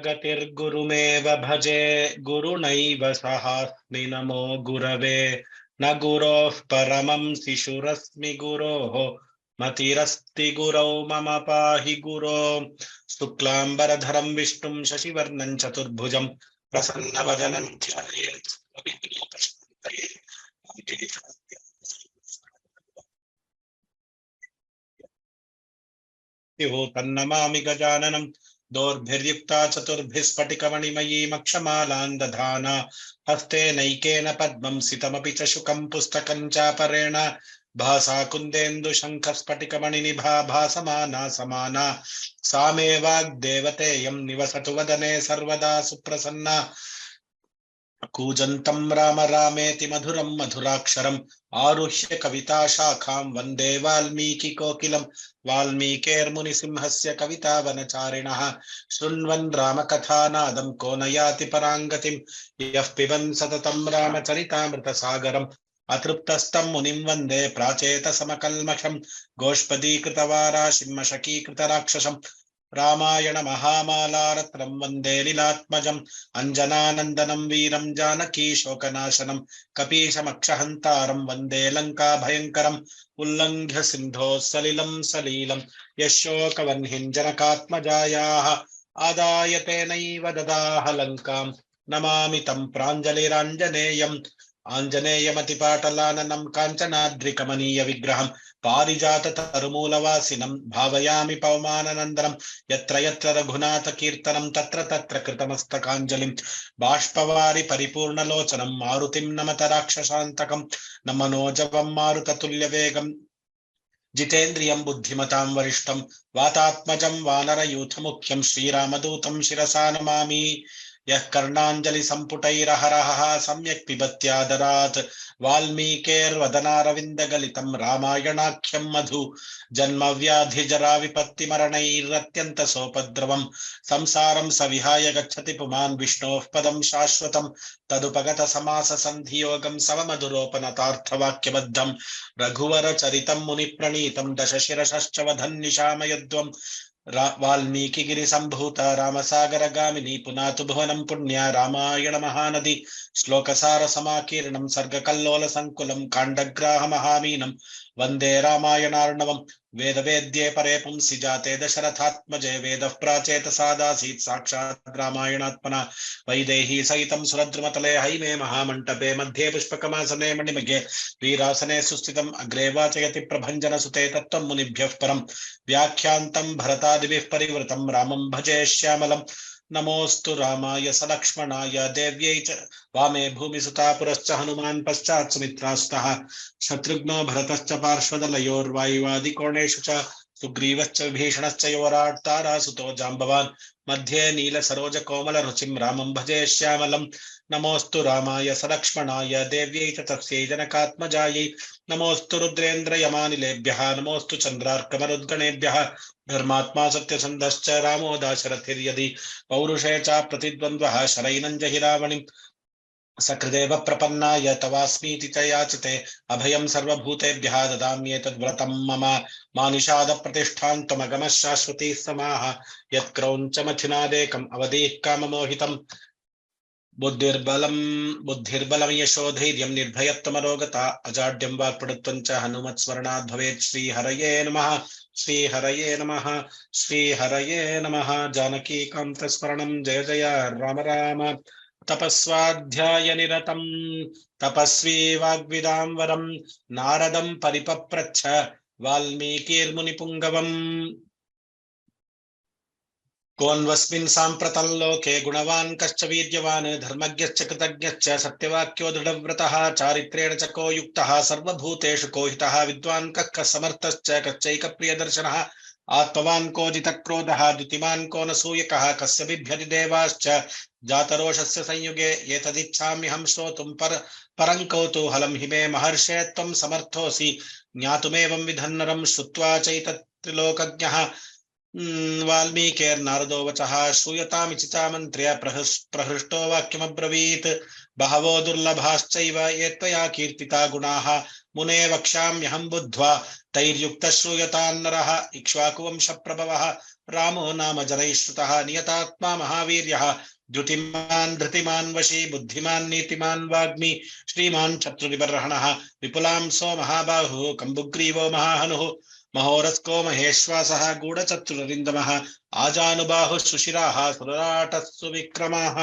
गतिर्गुरुमेव भजे गुरुणैव सहास्मि नमो गुरवे न गुरोः परमं शिशुरस्मि गुरोः मतिरस्ति गुरौ मम पाहि गुरो शुक्लांबरधरं विष्णुं शशिवर्णं चतुर्भुजं प्रसन्नवदनं ध्यायेत् तन्नमामि गजाननं दोर्भिर्युक्ता चतुर्भिस्फटिकमणिमयीमक्षमालां दधाना हस्तेनैकेन पद्मं सितमपि च शुकं पुस्तकं चापरेण भासा कुन्देन्दु शङ्खस्फटिकमणिनिभा भासमाना समाना सा मे वाग्देवतेयं निवसतु वदने सर्वदा सुप्रसन्ना कूजन्तं राम रामेति मधुरं मधुराक्षरम् आरुह्य कविताशाखां वन्दे वाल्मीकिकोकिलं वाल्मीकेर्मुनिसिंहस्य कवितावनचारिणः शृण्वन् रामकथानादं को न याति पराङ्गतिं यः पिबन् सततं रामचरितामृतसागरम् अतृप्तस्तं मुनिं वन्दे प्राचेतसमकल्मषं गोष्पदीकृतवाराशिंहशकीकृतराक्षसम् रामायण महामालारत्रं वन्दे लीलात्मजम् अंजनानन्दनं वीरं जानकी शोकनाशनं कपीशमक्षहन्तारं वन्दे लङ्काभयङ्करम् उल्लङ्घ्य सिन्धोः सलिलं सलीलं यशोकवह्निं जनकात्मजायाः आदाय तेनैव ददाह लङ्कां नमामि तं प्राञ्जलिराञ्जनेयम् आञ्जनेयमतिपाटलाननं काञ्चनाद्रिकमनीय विग्रहं पारिजाततरुमूलवासिनं भावयामि पवमाननन्दनं यत्र यत्र रघुनाथ कीर्तनं तत्र तत्र कृतमस्तकाञ्जलिं बाष्पवारि परिपूर्णलोचनं मारुतिं नमत राक्षसान्तकं नमनोजवं मारुततुल्यवेगं जितेन्द्रियं बुद्धिमतां वरिष्ठं वातात्मजं वानरयूथमुख्यं श्रीरामदूतं शिरसा नमामि यः कर्णाञ्जलि सम्पुटैरहरहः सम्यक् पिबत्यादरात् वाल्मीकेर्वदनारविन्दगलितं रामायणाख्यं मधु जन्मव्याधिजरा विपत्तिमरणैरत्यन्तसोपद्रवं संसारं सविहाय गच्छति पुमान् विष्णोः पदं शाश्वतं तदुपगतसमाससन्धियोगं सममधुरोपनतार्थवाक्यबद्धं रघुवरचरितं मुनिप्रणीतं दशशिरश्च वधन्निशामयध्वम् वाल्मीकिगिरिसम्भूत रामसागरगामिनी पुनातु भुवनं पुण्या रामायण महानदी श्लोकसारसमाकीर्णं सर्गकल्लोलसङ्कुलं काण्डग्राहमहामीनं वन्दे रामायणार्णवं वेदवेद्ये परे पुंसि जाते दशरथात्मजे वेदः प्राचेतसादासीत् साक्षात् रामायणात्मना वैदेही सहितं सुरद्रुमतले हैमे महामण्टपे मध्ये पुष्पकमासने मणिमगे वीरासने सुस्थितम् अग्रे वाचयति प्रभञ्जनसुते तत्त्वं मुनिभ्यः परं व्याख्यान्तं भरतादिभिः परिवृतं रामं भजे श्यामलं नमोस्तु रामाय सलक्ष्मणाय देव्यै च वामे भूमिसुता पुरश्च हनुमान् पश्चात् सुमित्रास्तः शत्रुघ्नो भरतश्च पार्श्वदलयोर्वायुवादिकोणेषु च सुग्रीवश्च विभीषणश्च युवराट् तारासुतो जाम्बवान् मध्ये नीलसरोजकोमलरुचिं रामं भजे श्यामलं नमोस्तु रामाय सलक्ष्मणाय देव्यै च तस्यै जनकात्मजायै नमोस्तु रुद्रेन्द्रयमानिलेभ्यः नमोस्तु चन्द्रार्कमरुद्गणेभ्यः धर्मात्मा सत्यसन्धश्च रामो दाशरथिर्यदि पौरुषे च प्रतिद्वन्द्वः शरैनं जहि रावणिं सकृदेव प्रपन्नाय तवास्मीति च याचिते अभयं सर्वभूतेभ्यः ददाम्येतद्व्रतं मम मानिषादप्रतिष्ठां त्वमगमः शाश्वतीः समाः यत्क्रौञ्चमथिनादेकम् अवधीः काममोहितम् बुद्धिर्बलं यशोधैर्यं निर्भयत्वमरोगता अजाड्यं वाक्पटुत्वं च हनुमत्स्मरणात् भवेत् श्रीहरये नमः श्रीहरये नमः श्रीहरये नमः जानकीकान्तस्मरणं जय जय राम राम तपस्वाध्यायनिरतं तपस्वी वाग्विदां वरं नारदं परिपप्रच्छ वाल्मीकिर्मुनिपुङ्गवम् कोऽन्वस्मिन् साम्प्रतं लोके गुणवान् कश्च वीर्यवान् धर्मज्ञश्च कृतज्ञश्च सत्यवाक्यो दृढव्रतः चारित्रेण च को युक्तः सर्वभूतेषु को हितः विद्वान् कः समर्थश्च कश्चैकप्रियदर्शनः आत्मवान् को जितक्रोधः द्युतिमान् को न सूयकः कस्य बिभ्यति देवाश्च जातरोषस्य संयुगे एतदिच्छाम्यहं श्रोतुं परं कौतूहलं हि मे महर्षे त्वं समर्थोऽसि ज्ञातुमेवं विधन्नरं श्रुत्वा चैतत्रिलोकज्ञः वाल्मीकिर्नारदो वचः श्रूयतामिति चामन्त्र्य प्रहृष्टो वाक्यमब्रवीत् बहवो दुर्लभाश्चैव ये त्वया कीर्तिता गुणाः मुने वक्ष्याम्यहं बुद्ध्वा तैर्युक्तः श्रूयतां नरः इक्ष्वाकुवंशप्रभवः रामो नाम जनैः श्रुतः नियतात्मा महावीर्यः द्युतिमान् धृतिमान् वशी बुद्धिमान् नीतिमान् वाग्मी श्रीमान् शत्रुनिबर्हणः विपुलांसो महाबाहुः कम्बुग्रीवो महाहनुः महोरस्को महेश्वासः गूढचतुररिन्दमः आजानुबाहुः सुशिराः सुराटः सुविक्रमः।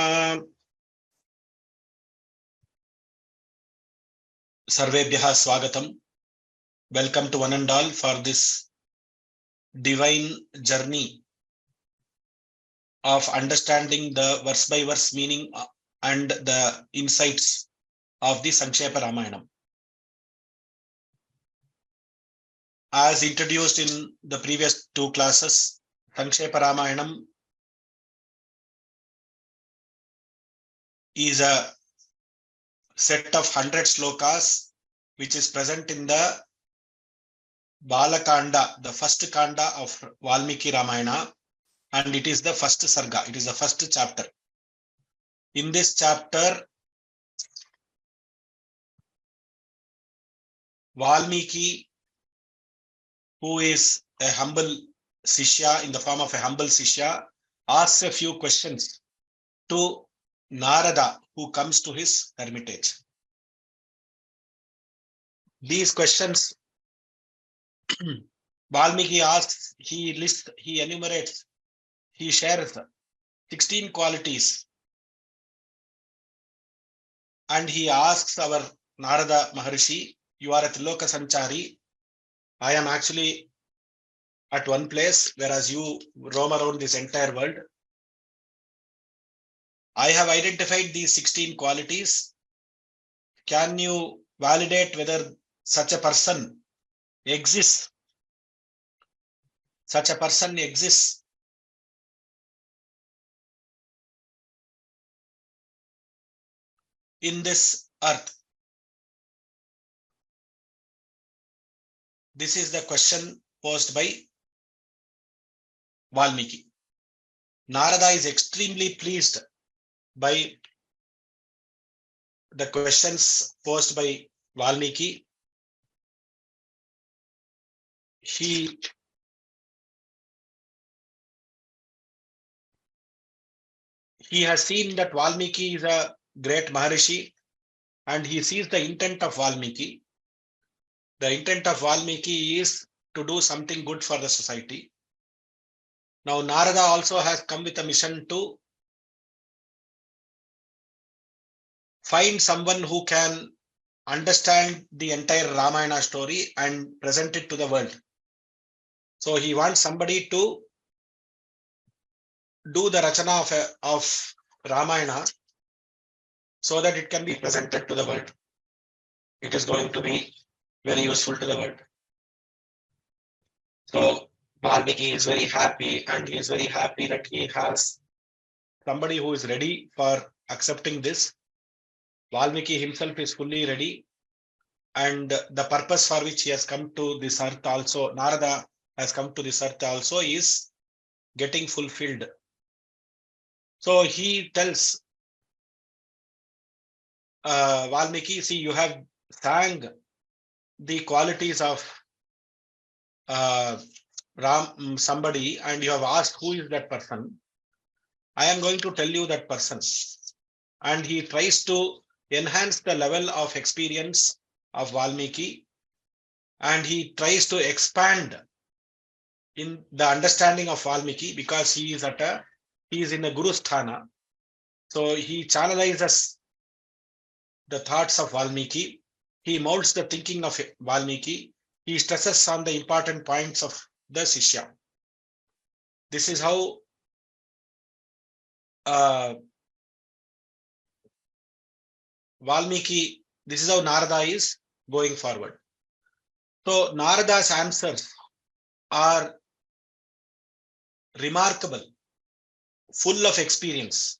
सर्वेभ्यः स्वागतम्. Welcome to one and all for this divine journey of understanding the verse by verse meaning and the insights of the Sankshepa Ramayanam. As introduced in the previous two classes, Sankshepa Ramayanam is a set of 100 shlokas which is present in the Balakanda, the first kanda of Valmiki Ramayana, and it is the first sarga, it is the first chapter. In this chapter, Valmiki, who is a humble Sishya, in the form of a humble Sishya, asks a few questions to Narada, who comes to his hermitage. These questions Valmiki asks, he lists, he enumerates, he shares 16 qualities, and he asks our Narada Maharishi, you are at Loka Sanchari, I am actually at one place, whereas you roam around this entire world. I have identified these 16 qualities. Can you validate whether such a person exists? Such a person exists in this earth. This is the question posed by Valmiki. Narada is extremely pleased by the questions posed by Valmiki. He has seen that Valmiki is a great Maharishi, and he sees the intent of Valmiki. The intent of Valmiki is to do something good for the society. Now Narada also has come with a mission to find someone who can understand the entire Ramayana story and present it to the world. So he wants somebody to do the Rachana of Ramayana so that it can be presented to the world. It is going to be very useful to the world. So Valmiki is very happy, and he is very happy that he has somebody who is ready for accepting this. Valmiki himself is fully ready, and the purpose for which he has come to this earth also, Narada has come to this earth also, is getting fulfilled. So he tells Valmiki, see, you have sang the qualities of somebody, and you have asked who is that person. I am going to tell you that person. And he tries to enhance the level of experience of Valmiki, and he tries to expand in the understanding of Valmiki, because he is in a Guru Sthana. So he channelizes the thoughts of Valmiki. He molds the thinking of Valmiki. He stresses on the important points of the Sishya. This is how Valmiki, this is how Narada is going forward. So Narada's answers are remarkable, full of experience,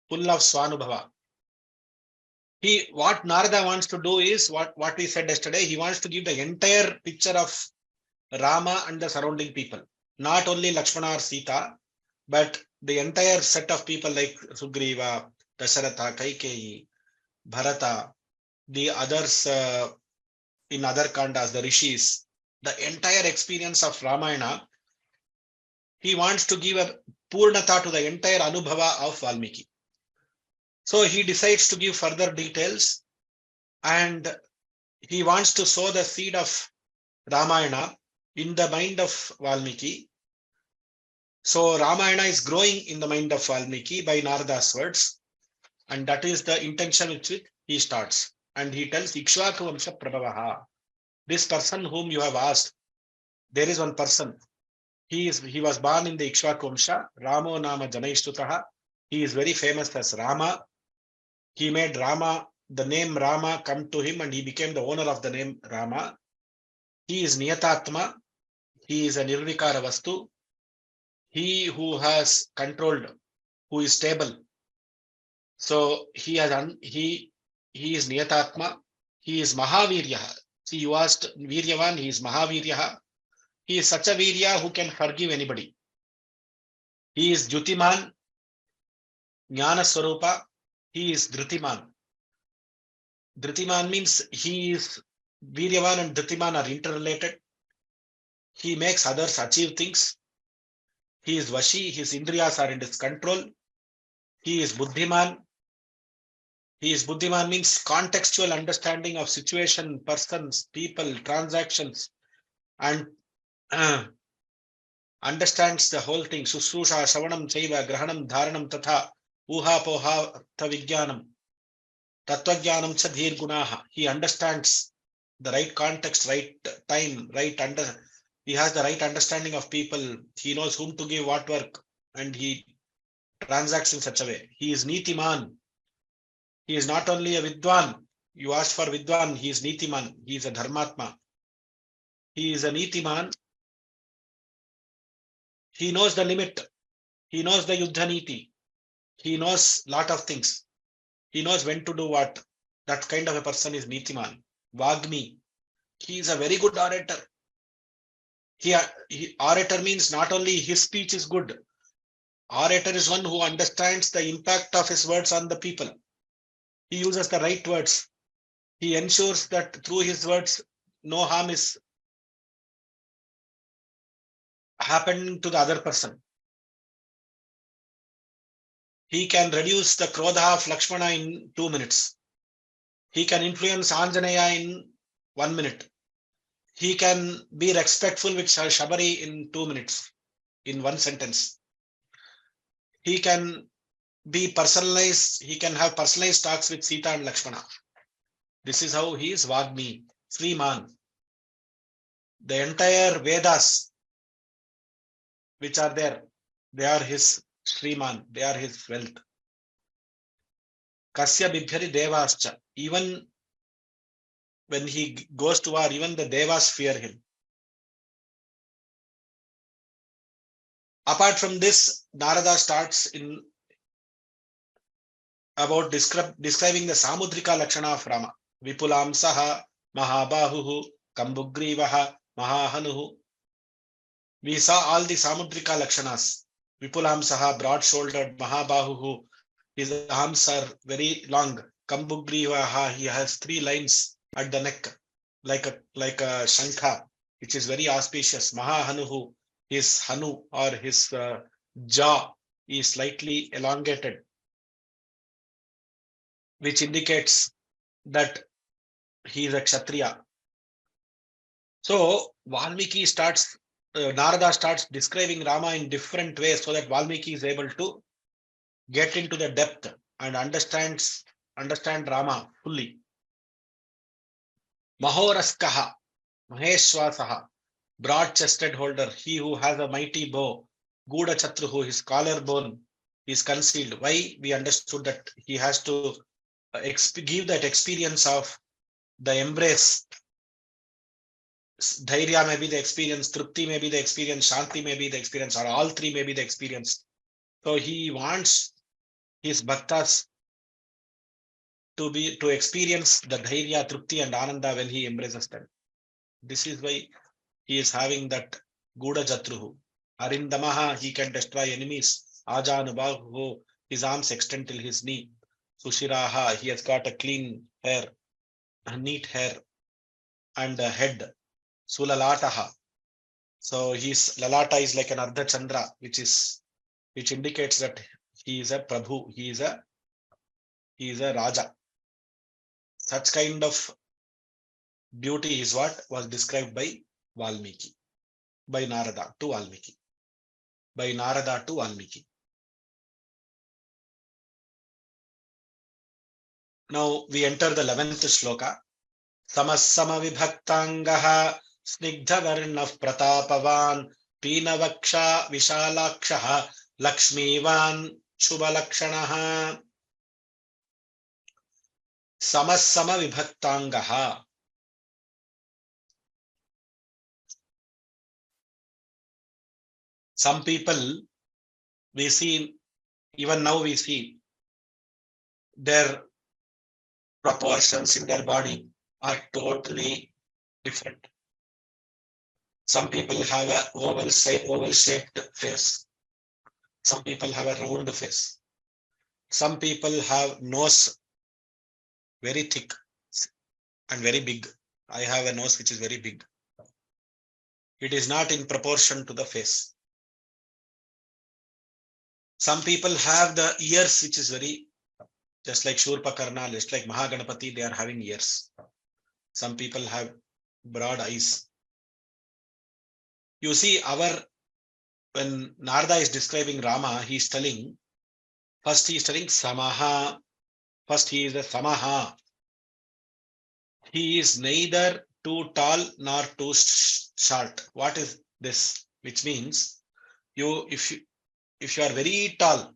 full of Swanubhava. What Narada wants to do is what we said yesterday. He wants to give the entire picture of Rama and the surrounding people, not only Lakshmana or Sita, but the entire set of people like Sugriva, Dasharatha, Kaikeyi, Bharata, the others in other kandas, the rishis, the entire experience of Ramayana, he wants to give a purnata to the entire anubhava of Valmiki. So he decides to give further details, and he wants to sow the seed of Ramayana in the mind of Valmiki. So Ramayana is growing in the mind of Valmiki by Narada's words, and that is the intention with which he starts. And he tells Ikshvaku Vamsha Prabhavaha. This person whom you have asked, there is one person. He was born in the Ikshvaku Vamsha, Ramo Nama Janaishtutaha. He is very famous as Rama. He made Rama, the name Rama, come to him, and he became the owner of the name Rama. He is Niyatatma. He is a Nirvikara Vastu. He who has controlled, who is stable. So he is Niyatatma. He is Mahavirya. See, you asked Viryavan, he is Mahavirya. He is such a Virya who can forgive anybody. He is Jyutiman, Jnana Swarupa. He is Dhritiman. Dhritiman means he is Viryavan and Dhritiman are interrelated. He makes others achieve things. He is Vashi. His Indriyas are in his control. He is Buddhiman. Buddhiman means contextual understanding of situation, persons, people, transactions, and understands the whole thing. Susrusha, Savanam, Chaiva, Grahanam, Dharanam, Tatha, Uha, Poha, Tavigyanam, Tattvagyanam, Chadhir Gunaha. He understands the right context, right time, he has the right understanding of people. He knows whom to give what work, and he transacts in such a way. He is Nitiman. He is not only a Vidwan. You asked for Vidwan, he is Nitiman. He is a Dharmatma. He is a Nitiman. He knows the limit. He knows the Yuddha Niti. He knows lot of things. He knows when to do what. That kind of a person is Nitiman. Vagmi. He is a very good orator. Orator means not only his speech is good. Orator is one who understands the impact of his words on the people. He uses the right words. He ensures that through his words, no harm is happening to the other person. He can reduce the Krodha of Lakshmana in 2 minutes. He can influence Anjaneya in 1 minute. He can be respectful with Shabari in 2 minutes, in one sentence. He can be personalized. He can have personalized talks with Sita and Lakshmana. This is how he is Vagmi, Sriman. The entire Vedas which are there, they are his Sriman, they are his wealth. Kasya Bibhyari Devascha. Even when he goes to war, even the Devas fear him. Apart from this, Narada starts in about describing the Samudrika Lakshana of Rama. Vipulamsaha, Mahabahuhu, Kambugrivaha, Mahahanuhu. We saw all the Samudrika Lakshanas. Vipulamsaha, broad-shouldered, Mahabahuhu, his arms are very long. Kambugrivaha, he has 3 lines at the neck, like a shankha, which is very auspicious. Mahahanuhu, his hanu or his jaw is slightly elongated, which indicates that he is a Kshatriya. So Valmiki Narada starts describing Rama in different ways so that Valmiki is able to get into the depth and understand Rama fully. Mahoraskaha, Maheshwasaha, broad-chested holder, he who has a mighty bow. Guda Chatruhu, his collarbone is concealed. Why? We understood that he has to give that experience of the embrace. Dhairya may be the experience, Trupti may be the experience, Shanti may be the experience, or all 3 may be the experience. So he wants his bhaktas to experience the Dhairya, Trupti and Ananda when he embraces them. This is why he is having that Guda Jatruhu. Arindamaha, he can destroy enemies. Ajanubahu, his arms extend till his knee. Sushiraha, he has got a clean hair, a neat hair. and head, Sulalataha. So his Lalata is like an Ardha Chandra, which indicates that he is a Prabhu, he is a Raja. Such kind of beauty is what was described by Valmiki, by Narada to Valmiki, by Narada to Valmiki. Now we enter the 11th shloka. Samassama vibhaktangaha snigdhavarnah pratapavan peenavaksha vishalakshaha lakshmivan shubhalakshanaha. Samassama vibhaktangaha. Some people we see, even now we see, their proportions in their body are totally different. Some people have a oval shaped face. Some people have a round face. Some people have nose very thick and very big. I have a nose which is very big. It is not in proportion to the face. Some people have the ears which is very, just like Shurpakarna, just like Mahaganapati, they are having ears. Some people have broad eyes. You see, when Narada is describing Rama, he is telling, first he is telling Samaha. First he is a Samaha. He is neither too tall nor too short. What is this? Which means if you are very tall,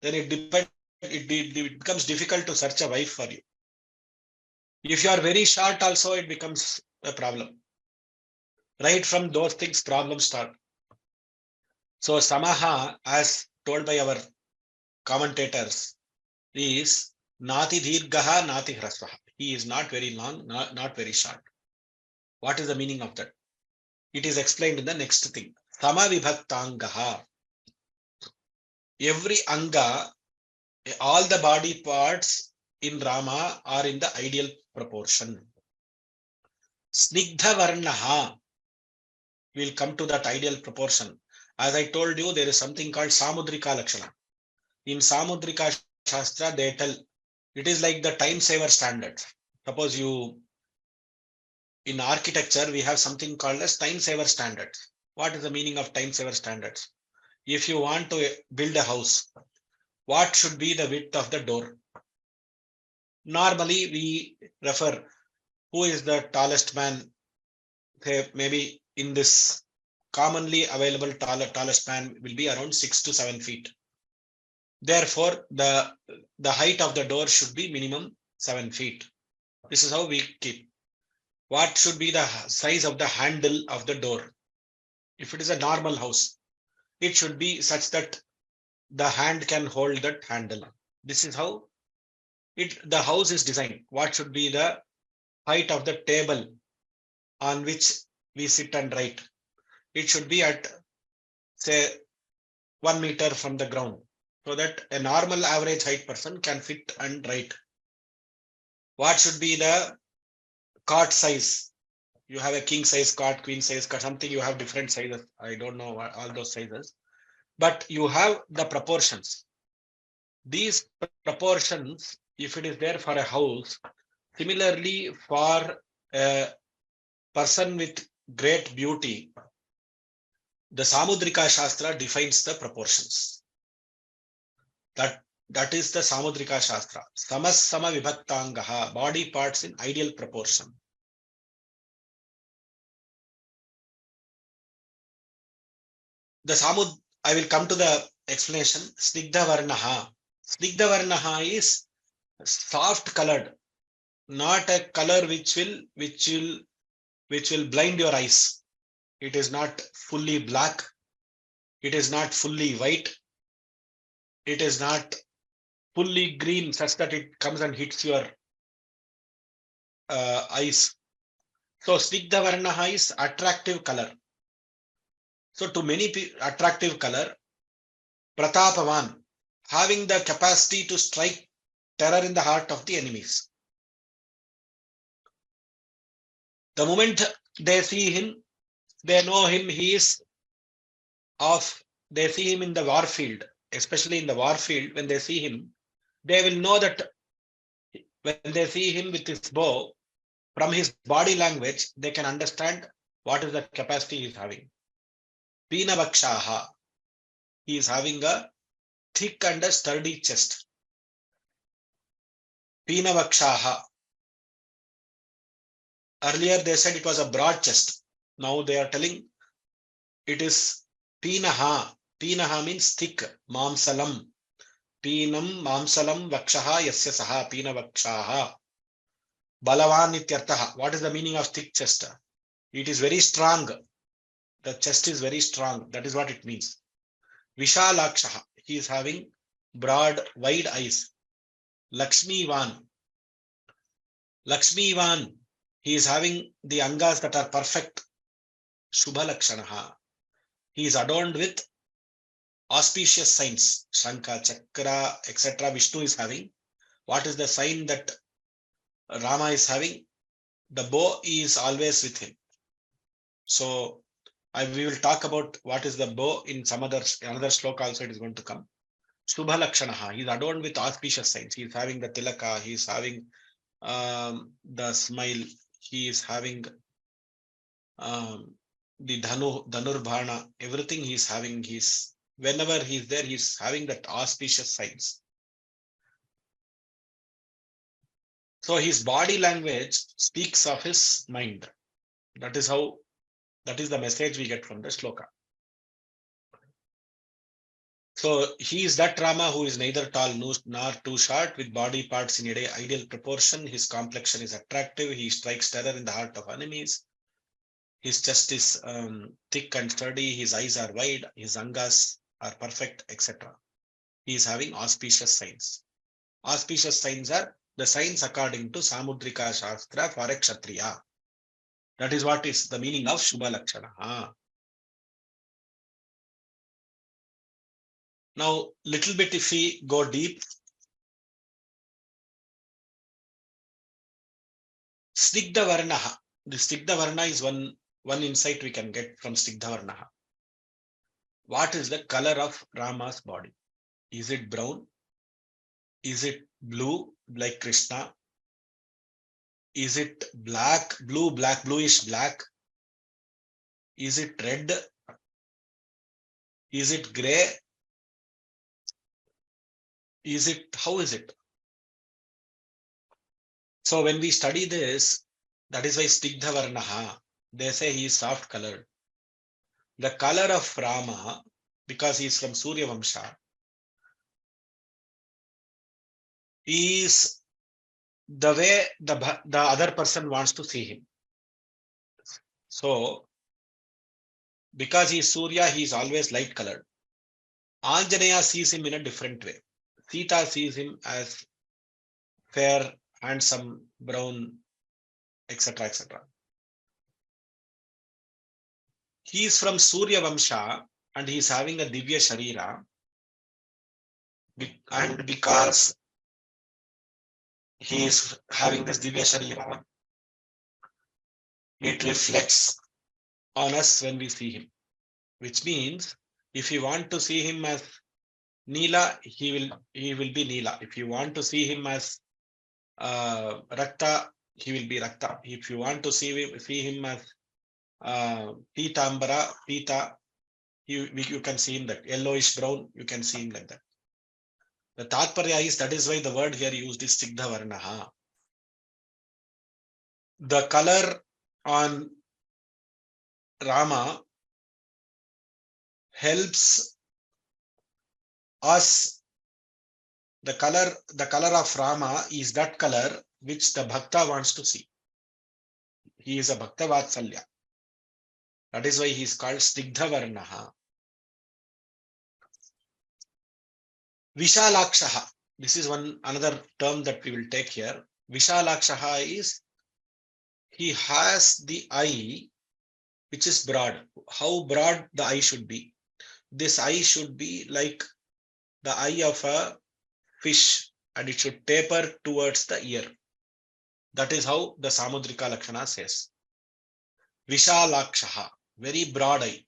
then it becomes difficult to search a wife for you. If you are very short also, it becomes a problem. Right from those things, problems start. So Samaha, as told by our commentators, is Nati Dirgaha, Nati Hrasvaha. He is not very long, not very short. What is the meaning of that? It is explained in the next thing. Sama Vibhaktangaha. Every anga, all the body parts in Rama are in the ideal proportion. Snigdha Varnaha. We'll come to that ideal proportion. As I told you, there is something called Samudrika Lakshana. In Samudrika Shastra, they tell it is like the time saver standard. Suppose in architecture, we have something called as time saver standards. What is the meaning of time saver standards? If you want to build a house, what should be the width of the door? Normally, we refer who is the tallest man. Maybe in this commonly available tallest man will be around 6 to 7 feet. Therefore, the height of the door should be minimum 7 feet. This is how we keep. What should be the size of the handle of the door? If it is a normal house, it should be such that the hand can hold that handle. This is how the house is designed. What should be the height of the table on which we sit and write? It should be at, say, 1 meter from the ground, so that a normal average height person can fit and write. What should be the cot size? You have a king size cot, queen size cot, something, you have different sizes. I don't know all those sizes, but you have the proportions. These proportions, if it is there for a house, similarly for a person with great beauty, the Samudrika Shastra defines the proportions. That is the Samudrika Shastra. Samassama Vibhaktangaha, body parts in ideal proportion. I will come to the explanation. Snigdha Varnaha. Snigdha Varnaha is soft colored, not a color which will blind your eyes. It is not fully black. It is not fully white. It is not fully green such that it comes and hits your eyes. So Snigdha Varnaha is attractive color. So to many attractive color, Pratapavan, having the capacity to strike terror in the heart of the enemies. The moment they see him, they know him, he is of, they see him in the war field, especially in the war field, when they see him, they will know that when they see him with his bow, from his body language, they can understand what is the capacity he is having. Pina Vakshaha, he is having a thick and a sturdy chest. Pina Vakshaha. Earlier they said it was a broad chest. Now they are telling it is Pinaha. Pinaha means thick. Mamsalam. Pinam Mamsalam Vakshaha Yasya Saha Pina Vakshaha. Balavan Ityartaha. What is the meaning of thick chest? It is very strong. The chest is very strong. That is what it means. Vishalakshaha. He is having broad, wide eyes. Lakshmivan. Lakshmivan. He is having the angas that are perfect. Shubha Lakshanaha. He is adorned with auspicious signs. Shankha, Chakra, etc. Vishnu is having. What is the sign that Rama is having? The bow is always with him. So we will talk about what is the bow in some another shloka also it is going to come. Shubha Lakshanaha. He is adorned with auspicious signs. He is having the tilaka. He is having the smile. He is having the Dhanurbhana. Everything he is having. Whenever he is there, he is having that auspicious signs. So his body language speaks of his mind. That is the message we get from the shloka. So he is that Rama who is neither tall nor too short, with body parts in ideal proportion. His complexion is attractive. He strikes terror in the heart of enemies. His chest is thick and sturdy. His eyes are wide. His angas are perfect, etc. He is having auspicious signs. Auspicious signs are the signs according to Samudrika Shastra for a Kshatriya. That is what is the meaning of Shubha Lakshana. Now, little bit if we go deep, Snigdha Varnaha. The Snigdha Varna is one insight we can get from Snigdha Varnaha. What is the color of Rama's body? Is it brown? Is it blue like Krishna? Is it black, blue, black, bluish black? Is it red? Is it gray? How is it? So when we study this, that is why Snigdha Varnaha, they say he is soft colored. The color of Rama, because he is from Surya Vamsha, is the way the other person wants to see him. So, because he is Surya, he is always light colored. Anjaneya sees him in a different way. Sita sees him as fair, handsome, brown, etc., etc. He is from Surya Vamsha and he is having a Divya Sharira. And because he is having this Divya Sharira, it reflects on us when we see him. Which means if you want to see him as Neela, he will be Neela. If you want to see him as Rakta, he will be Rakta. If you want to see him as Pitambara, Pita, you can see him that yellowish brown, you can see him like that. The Tatparya is, that is why the word here used is Snigdha Varnaha. The color on Rama helps us. The color of Rama is that color which the Bhakta wants to see. He is a Bhakta Vatsalya. That is why he is called Snigdha Varnaha. Vishalakshaha. This is another term that we will take here. Vishalakshaha is he has the eye which is broad. How broad the eye should be? This eye should be like the eye of a fish and it should taper towards the ear. That is how the Samudrika Lakshana says. Vishalakshaha, very broad eye.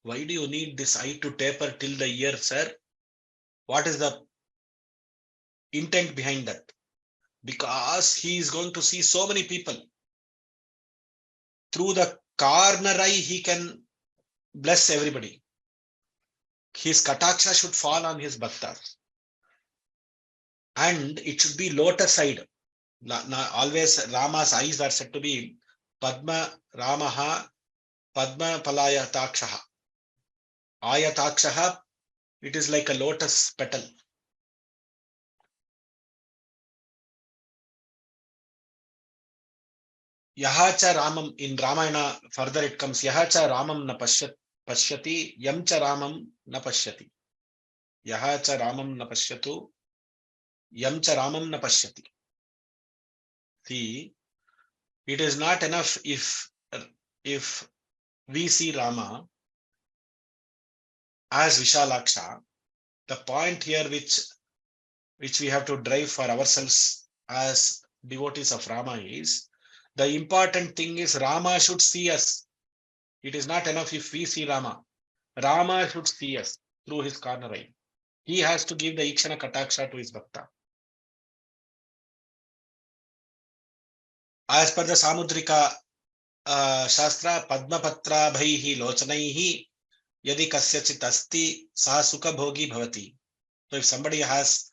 Why do you need this eye to taper till the ear, sir? What is the intent behind that? Because he is going to see so many people. Through the corner eye, he can bless everybody. His kataksha should fall on his bhaktas. And it should be lotus-eyed. Always Rama's eyes are said to be Padma Ramaha Padma Palayatakshaha. Ayatakshaha, it is like a lotus petal. Yahacha Ramam, in Ramayana, further it comes, Yahacha Ramam na pashyati, Yamcha Ramam na pashyati. Yahacha Ramam na pashyatu, Yamcha Ramam na pashyati. See, it is not enough if we see Rama as Vishalaksha. The point here which we have to drive for ourselves as devotees of Rama is, the important thing is Rama should see us. It is not enough if we see Rama. Rama should see us through his corner eye. He has to give the Ikshana Kataksha to his Bhakta. As per the Samudrika Shastra, Padmapatra Bhaihi Lochanaihi Yadi Kasyachit Asti Sa Sukha Bhogi Bhavati. So if somebody has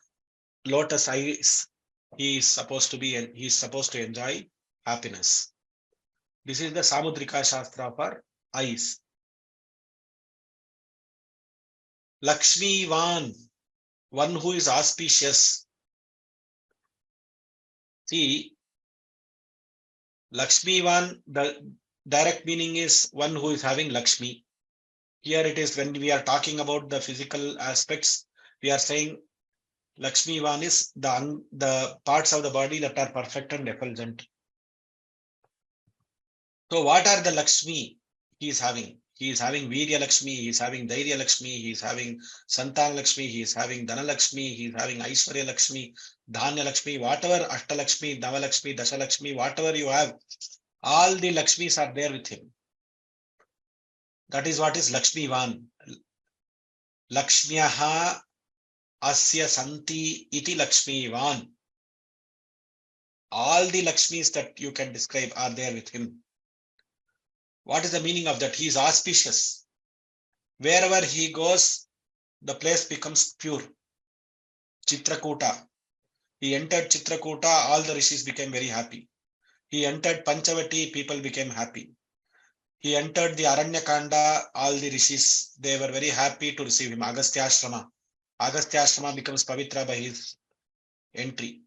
lotus eyes, he is supposed to enjoy happiness. This is the Samudrika Shastra for eyes. Lakshmivan, one who is auspicious. See, Lakshmivan, the direct meaning is one who is having Lakshmi. Here it is, when we are talking about the physical aspects, we are saying Lakshmivan is the parts of the body that are perfect and effulgent. So what are the Lakshmi he is having? He is having Virya Lakshmi, he is having Dhairya Lakshmi, he is having Santan Lakshmi, he is having Dhana Lakshmi, he is having Aishwarya Lakshmi, Dhanya Lakshmi, whatever, Ashta Lakshmi, Nava Lakshmi, Dasha Lakshmi, whatever you have, all the Lakshmis are there with him. That is what is Lakshmivan. Lakshmyaha asya santi iti Lakshmivan. All the Lakshmis that you can describe are there with him. What is the meaning of that? He is auspicious. Wherever he goes, the place becomes pure. Chitrakuta. He entered Chitrakuta, all the rishis became very happy. He entered Panchavati, people became happy. He entered the Aranyakanda, all the rishis, they were very happy to receive him. Agastya Ashrama. Agastya Ashrama becomes Pavitra by his entry.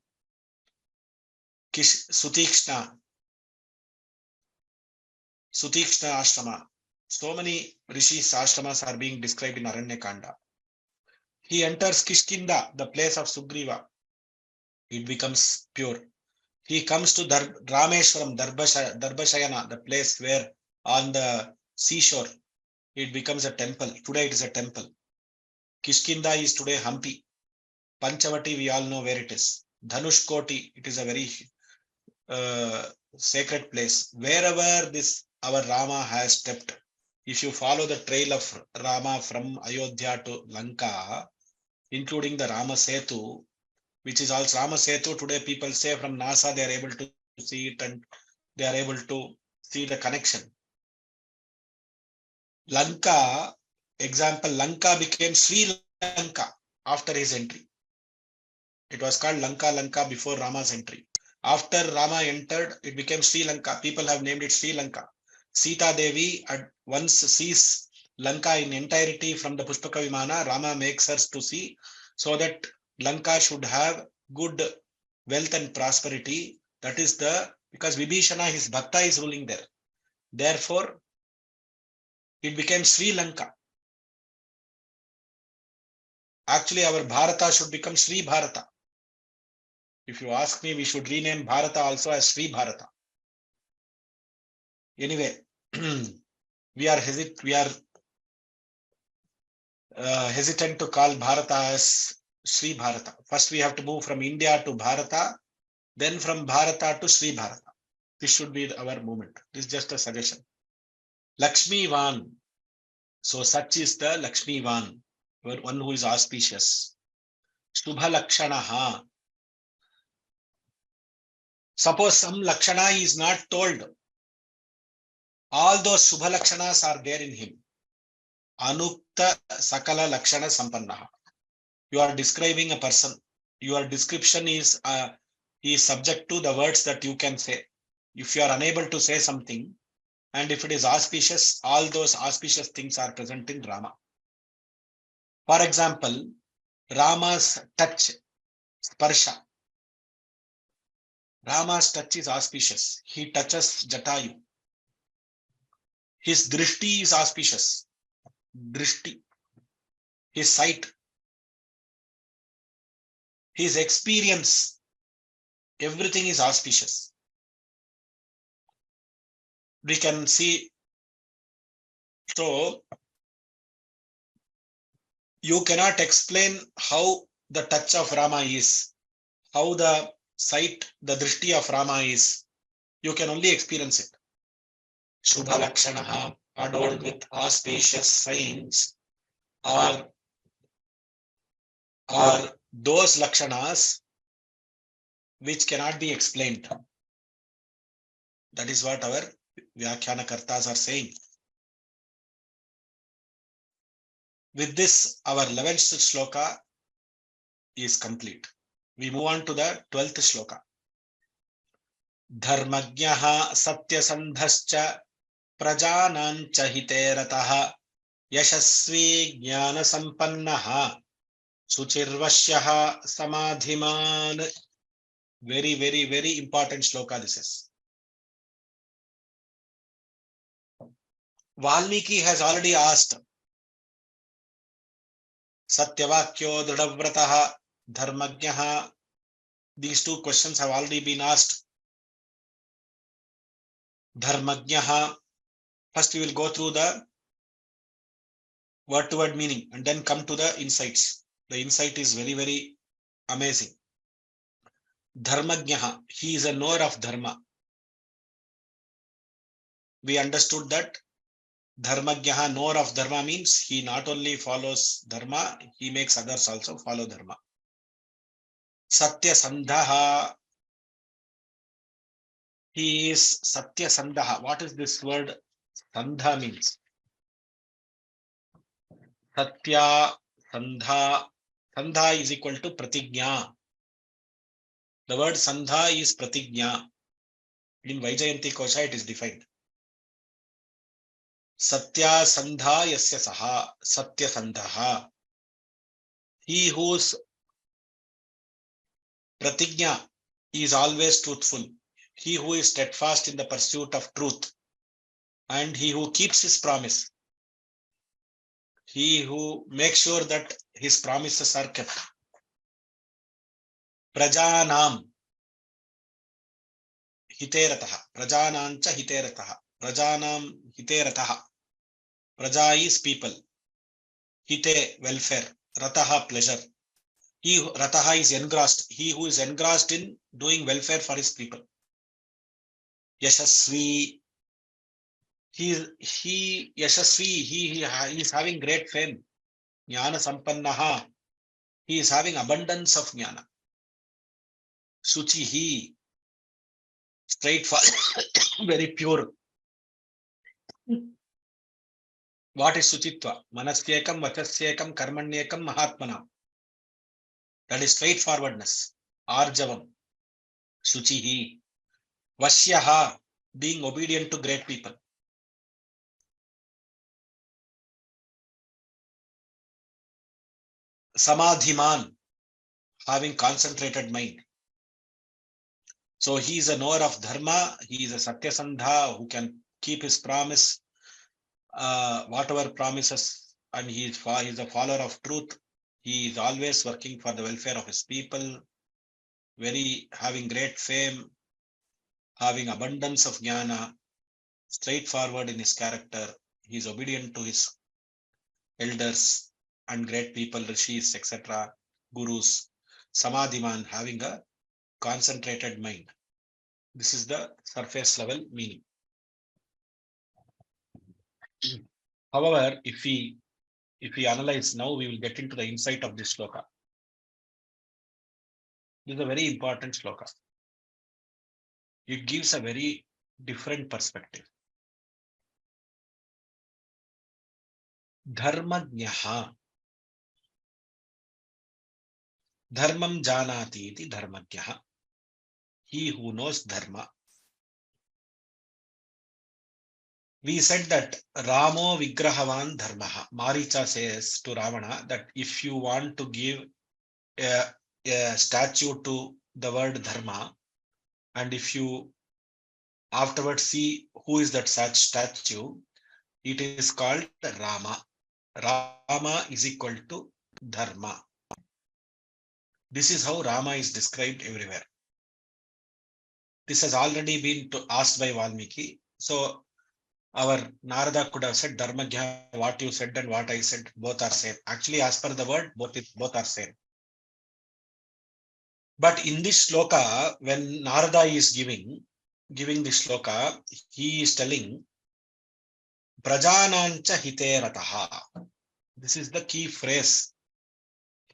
Sutikshna Ashrama. So many rishis ashramas are being described in Aranyakanda. He enters Kishkinda, the place of Sugriva. It becomes pure. He comes to Rameshwaram, Darbashayana, the place where on the seashore, it becomes a temple. Today it is a temple. Kishkinda is today Hampi. Panchavati, we all know where it is. Dhanushkoti, it is a very sacred place. Wherever our Rama has stepped, if you follow the trail of Rama from Ayodhya to Lanka, including the Rama Setu, which is also Rama Setu, today people say from NASA they are able to see it and they are able to see the connection. Lanka, example, Lanka became Sri Lanka after his entry. It was called Lanka before Rama's entry. After Rama entered, it became Sri Lanka. People have named it Sri Lanka. Sita Devi once sees Lanka in entirety from the Pushpaka Vimana. Rama makes her to see so that Lanka should have good wealth and prosperity. That is because Vibhishana, his Bhakta, is ruling there. Therefore, it became Sri Lanka. Actually, our Bharata should become Sri Bharata. If you ask me, we should rename Bharata also as Sri Bharata. Anyway, we are hesitant to call Bharata as Sri Bharata. First, we have to move from India to Bharata, then from Bharata to Sri Bharata. This should be our movement. This is just a suggestion. Lakshmivan. So such is the Lakshmivan, one who is auspicious. Shubha Lakshanaha. Suppose some Lakshana is not told. All those Shubha Lakshanas are there in him. Anukta Sakala Lakshana Sampannaha. You are describing a person. Your description is subject to the words that you can say. If you are unable to say something, and if it is auspicious, all those auspicious things are present in Rama. For example, Rama's touch, sparsha. Rama's touch is auspicious. He touches Jatayu. His drishti is auspicious. Drishti. His sight. His experience. Everything is auspicious. We can see. So, you cannot explain how the touch of Rama is, how the sight, the drishti of Rama is. You can only experience it. Shubha Lakshanaha, adorned with auspicious signs, or those Lakshanas which cannot be explained. That is what our Vyakhyana Kartas are saying. With this, our 11th shloka is complete. We move on to the 12th shloka. Dharmagyaha satyasandhascha prajanancha hiterataha yashasvi jnana sampannaha suchirvashyaha samadhiman. Very, very, very important shloka this is. Valmiki has already asked, Satyavakyo Dridhavrataha Dharmagyaha. These two questions have already been asked. Dharmagyaha. First we will go through the word to word meaning and then come to the insights. The insight is very, very amazing. Dharmagyaha. He is a knower of dharma. We understood that Dharmagyaha, knower of dharma, means he not only follows dharma, he makes others also follow dharma. Satya Sandhaha. He is Satya Sandhaha. What is this word Sandha means? Satya Sandha. Sandha is equal to Pratigya. The word Sandha is Pratigya. In Vaijayanti Kosha it is defined. Satya Sandha Yasya Saha. Satya Sandhaha. He whose Pratigya is always truthful. He who is steadfast in the pursuit of truth. And he who keeps his promise. He who makes sure that his promises are kept. Prajanam Hiterataha. Prajanancha Hiterataha. Prajanam Hiterataha. Praja is people. Hite, welfare. Rataha, pleasure. Rataha is engrossed. He who is engrossed in doing welfare for his people. Yashasvi. Yashasvi. He is having great fame. Jnana Sampannaha. He is having abundance of jnana. Suchihi. Straightforward. Very pure. What is Suchitva? Manasyekam, Vachasyekam, Karmanyekam, Mahatmanam. That is straightforwardness. Arjavam. Suchihi. Vasyaha. Being obedient to great people. Samadhiman. Having concentrated mind. So he is a knower of dharma. He is a Satyasandha who can keep his promise. Whatever promises, and he is a follower of truth. He is always working for the welfare of his people, having great fame, having abundance of jnana, straightforward in his character. He is obedient to his elders and great people, rishis, etc., gurus. Samadhiman, having a concentrated mind. This is the surface level meaning. However, if we analyze now, we will get into the insight of this shloka. This is a very important shloka. It gives a very different perspective. Dharmajnaha. Dharmam janati iti dharmajnaha. He who knows dharma. We said that Ramo Vigrahavan Dharmaha. Maricha says to Ravana that if you want to give a statue to the word Dharma, and if you afterwards see who is that such statue, it is called Rama. Rama is equal to Dharma. This is how Rama is described everywhere. This has already been asked by Valmiki. So our Narada could have said, Dharmagya, what you said and what I said, both are same. Actually, as per the word, both are same. But in this shloka, when Narada is giving this shloka, he is telling, Prajanancha hiterataha. This is the key phrase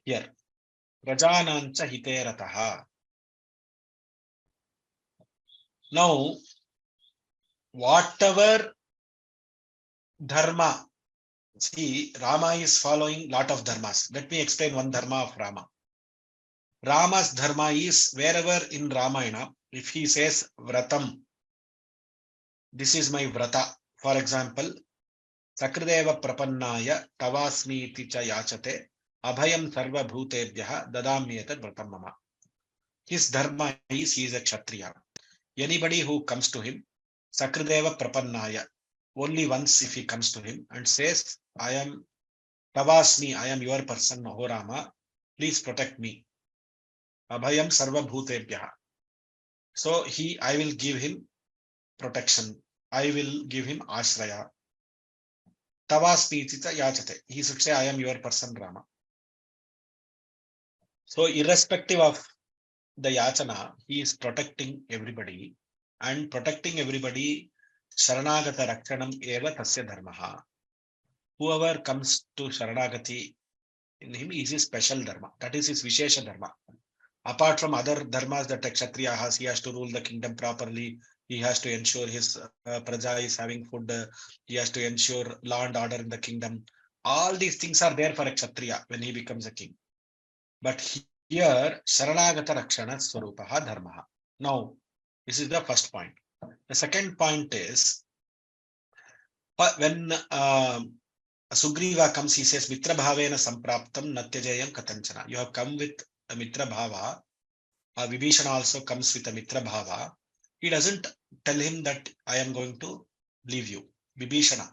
here. Prajanancha hiterataha. Now, whatever dharma, see, Rama is following lot of dharmas. Let me explain one dharma of Rama. Rama's dharma is wherever in Ramayana, if he says vratam, this is my vrata. For example, Sakrideva prapannaya tavasmi iti cha yachate abhayam sarva bhutebhyaha dadamyetat vratam mama. His dharma is he is a kshatriya. Anybody who comes to him, Sakrideva prapannaya, only once if he comes to him and says, I am tavasmi, I am your person, O Rama, please protect me. Abhayam sarva bhutebhyaha. So I will give him protection. I will give him ashraya. Tavasmi iti yachate. He should say, I am your person, Rama. So irrespective of the yachana, he is protecting everybody, and protecting everybody, Sharanagata Rakshanam eva tasya dharmaha. Whoever comes to Sharanagati in him is his special dharma. That is his Vishesha dharma. Apart from other dharmas that a Kshatriya has, he has to rule the kingdom properly. He has to ensure his praja is having food. He has to ensure law and order in the kingdom. All these things are there for a Kshatriya when he becomes a king. But here, Sharanagata Rakshana Swarupaha Dharmaha. Now, this is the first point. The second point is, when Sugriva comes, he says, Mitra Bhavena Sampraptam Natyajayam Katanchana. You have come with a Mitra Bhava. Vibhishana also comes with a Mitra Bhava. He doesn't tell him that I am going to leave you. Vibhishana,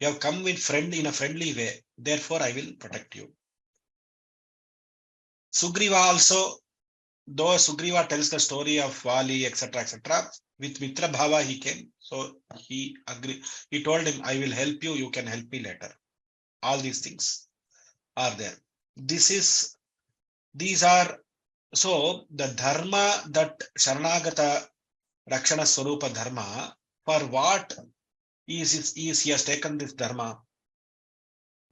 you have come with friend in a friendly way. Therefore, I will protect you. Sugriva also, though Sugriva tells the story of Vali, etc., with Mitra Bhava he came. So he agreed. He told him, I will help you. You can help me later. All these things are there. These are, so the dharma that Sharanagata Rakshana Swarupa dharma, for what he has taken this dharma?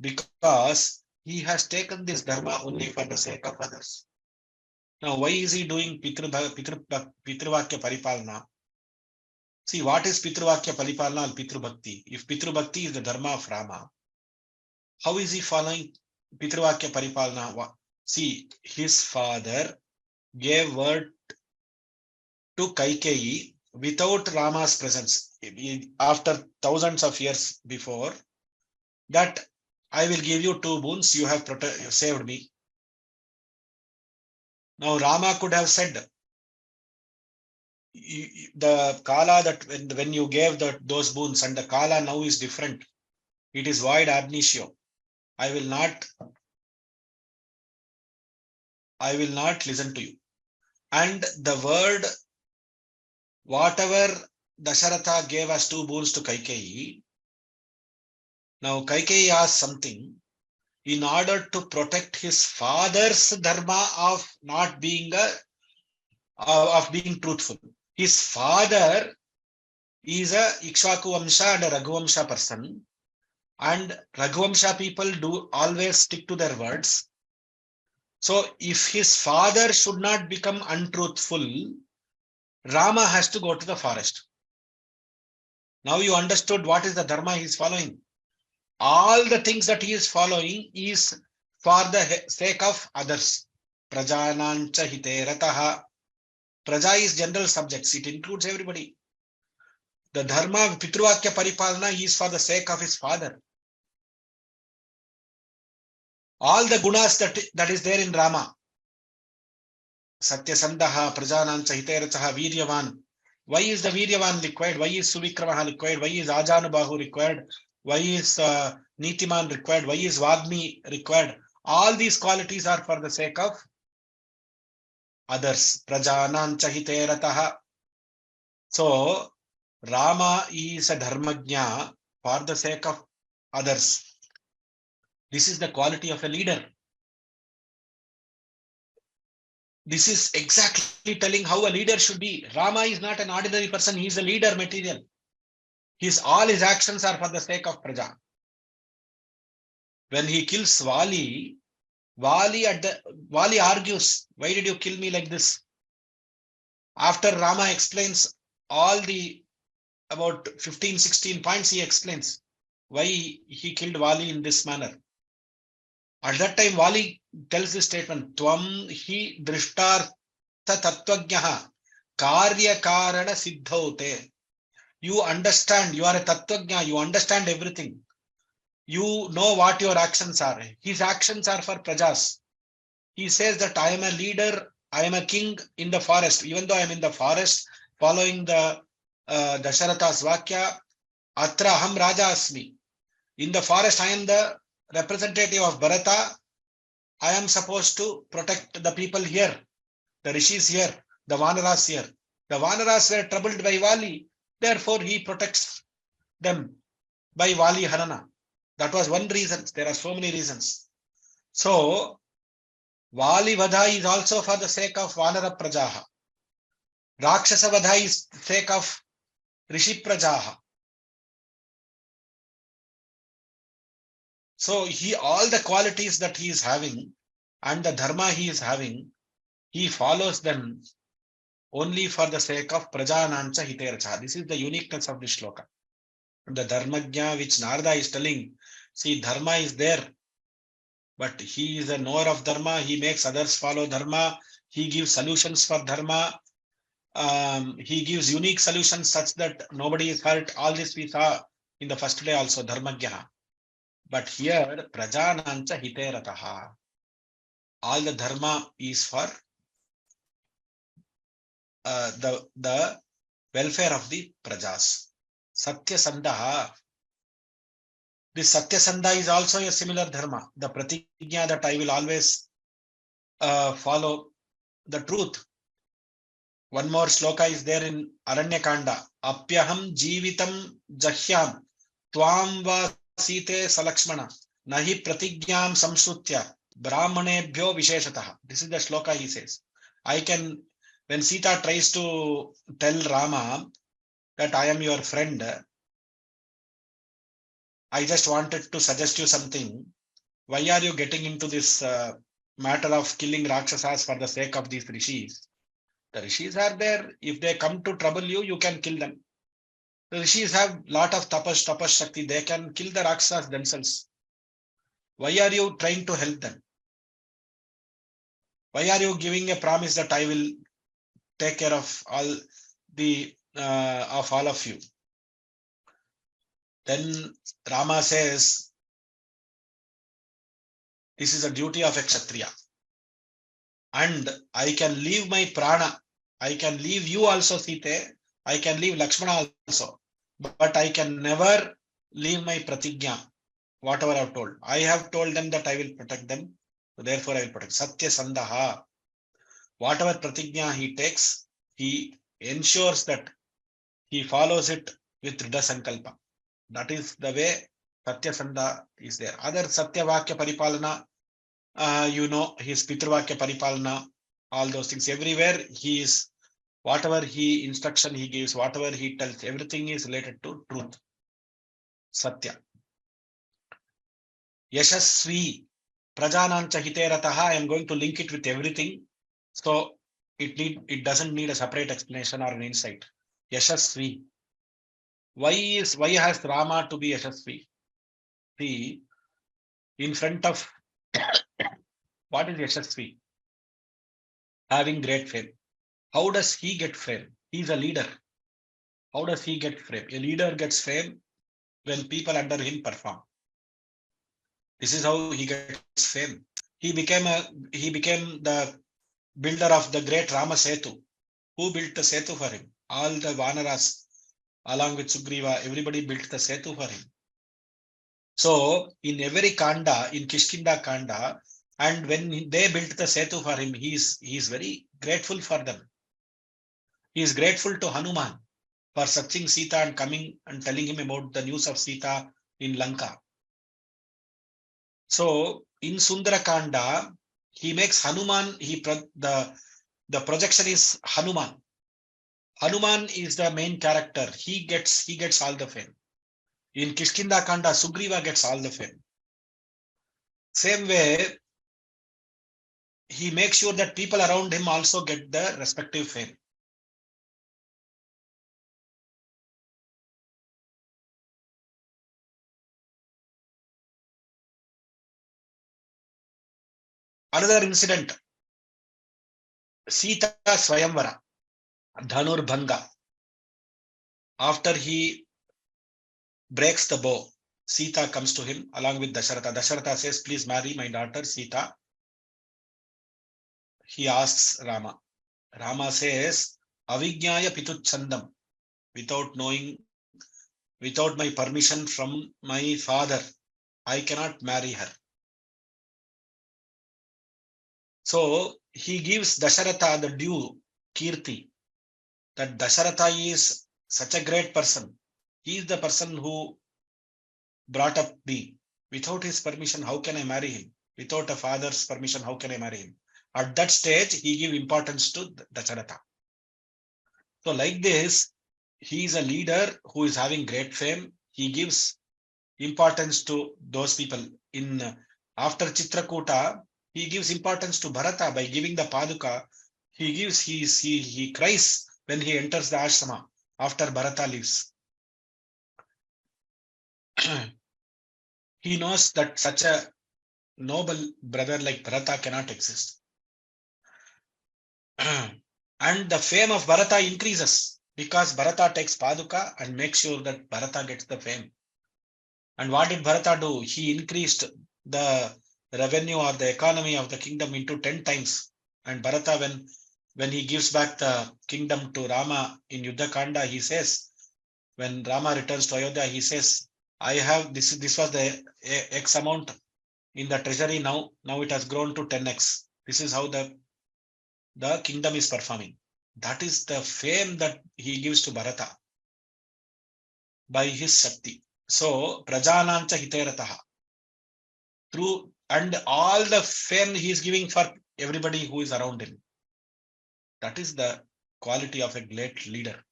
Because he has taken this dharma only for the sake of others. Now, why is he doing Pitruvakya Paripalana? See, what is Pitruvakya Paripalana and Pitrubhakti? If Pitrubhakti is the dharma of Rama, how is he following Pitruvakya Paripalana? See, his father gave word to Kaikeyi without Rama's presence, after thousands of years before, that I will give you 2 boons, you have saved me. Now Rama could have said, the Kala that when you gave those boons, and the Kala now is different. It is void ab initio. I will not listen to you. And the word, whatever Dasharatha gave as 2 boons to Kaikeyi, now Kaikeyi asked something in order to protect his father's dharma of not being of being truthful. His father is a Ikshvaku Vamsha and a Raghuvamsha person. And Raghuvamsha people do always stick to their words. So if his father should not become untruthful, Rama has to go to the forest. Now you understood what is the dharma he is following. All the things that he is following is for the sake of others. Prajanancha hite rataha. Praja is general subjects. It includes everybody. The dharma, Pitruvakya Paripalana is for the sake of his father. All the gunas that is there in Rama. Satyasandaha, Prajanancha hite rataha, Viryavan. Why is the Viryavan required? Why is Suvikramaha required? Why is Ajanubahu required? Why is Nitiman required? Why is Vagmi required? All these qualities are for the sake of others. Prajanan chahite rataha. So, Rama is a dharmajna for the sake of others. This is the quality of a leader. This is exactly telling how a leader should be. Rama is not an ordinary person. He is a leader material. All his actions are for the sake of Praja. When he kills Vali, Vali argues, why did you kill me like this? After Rama explains all the about 15, 16 points, he explains why he killed Vali in this manner. At that time, Vali tells this statement, Tvam hi drishtartha tattvajnaha karya karana siddhaute. You understand, you are a tattvajna, you understand everything. You know what your actions are. His actions are for prajas. He says that I am a leader, I am a king in the forest. Even though I am in the forest, following the Dasharatha's Vakya, Atra Aham Raja Asmi. In the forest, I am the representative of Bharata. I am supposed to protect the people here, the rishis here, the Vanaras here. The Vanaras were troubled by Vali. Therefore, he protects them by Vali Hanana. That was one reason. There are so many reasons. So, Vali Vadha is also for the sake of Vanara Prajaha. Rakshasa Vadha is the sake of Rishi Prajaha. So all the qualities that he is having and the dharma he is having, he follows them only for the sake of Prajanancha Hitercha. This is the uniqueness of this shloka. The dharmajna which Narada is telling, see, dharma is there, but he is a knower of dharma. He makes others follow dharma. He gives solutions for dharma. He gives unique solutions such that nobody is hurt. All this we saw in the first day also, dharmajna. But here, prajanancha hiterataha. All the dharma is for the welfare of the prajas. Satyasandaha. This Satyasandha is also a similar dharma. The pratigya that I will always follow the truth. One more shloka is there in Aranyakanda. Apyaham jivitam jahyam tvam va site salakshmana nahi pratigyam samshrutya brahmanebhyo visheshataha. This is the shloka he says. When Sita tries to tell Rama that I am your friend, I just wanted to suggest you something. Why are you getting into this matter of killing Rakshasas for the sake of these rishis? The rishis are there. If they come to trouble you, you can kill them. The rishis have lot of tapas shakti. They can kill the Rakshasas themselves. Why are you trying to help them? Why are you giving a promise that I will take care of all of you? Then Rama says, this is a duty of a Kshatriya. And I can leave my prana. I can leave you also, Sita. I can leave Lakshmana also. But I can never leave my pratigya, whatever I have told. I have told them that I will protect them. So therefore, I will protect. Satya Sandaha. Whatever pratigya he takes, he ensures that he follows it with Rida Sankalpa. That is the way Satya Sanda is there. Other Satya Vakya Paripalana, his Pitruvakya Paripalana, all those things. Everywhere he is whatever instruction he gives, whatever he tells, everything is related to truth, satya. Yashasvi prajanancha hiterataha, I am going to link it with everything, so it doesn't need a separate explanation or an insight. Yashasvi, why has Rama to be yashasvi? See, in front of what is yashasvi? Having great fame. How does he get fame? He's a leader. How does he get fame? A leader gets fame when people under him perform. This is how he gets fame. He became the builder of the great Rama Setu. Who built the Setu for him? All the Vanaras, along with Sugriva, everybody built the Setu for him. So in every Kanda, in Kishkinda Kanda, and when they built the Setu for him, he is very grateful for them. He is grateful to Hanuman for searching Sita and coming and telling him about the news of Sita in Lanka. So in Sundarakanda, he makes Hanuman, the projection is Hanuman. Hanuman is the main character. He gets all the fame. In Kishkinda Kanda, Sugriva gets all the fame. Same way, he makes sure that people around him also get the respective fame. Another incident, Sita Swayamvara, Dhanurbhanga. After he breaks the bow, Sita comes to him along with Dasharatha. Dasharatha says, please marry my daughter Sita. He asks Rama. Rama says, Avijnaya Pituchandam, without my permission from my father, I cannot marry her. So he gives Dasharatha the due Kirti, that Dasharatha is such a great person. He is the person who brought up me. Without his permission, how can I marry him? Without a father's permission, how can I marry him? At that stage, he gives importance to Dasharatha. So like this, he is a leader who is having great fame. He gives importance to those people. After Chitrakuta, he gives importance to Bharata by giving the Paduka. He cries when he enters the ashrama after Bharata leaves. He knows that such a noble brother like Bharata cannot exist. And the fame of Bharata increases because Bharata takes Paduka and makes sure that Bharata gets the fame. And what did Bharata do? He increased the revenue or the economy of the kingdom into 10 times. And Bharata, when he gives back the kingdom to Rama in Yuddhakanda, he says, when Rama returns to Ayodhya, he says, I have this was the X amount in the treasury now it has grown to 10x. This is how the kingdom is performing. That is the fame that he gives to Bharata by his Shakti. So Prajanancha Hiterataha. Through and all the fame he is giving for everybody who is around him. That is the quality of a great leader.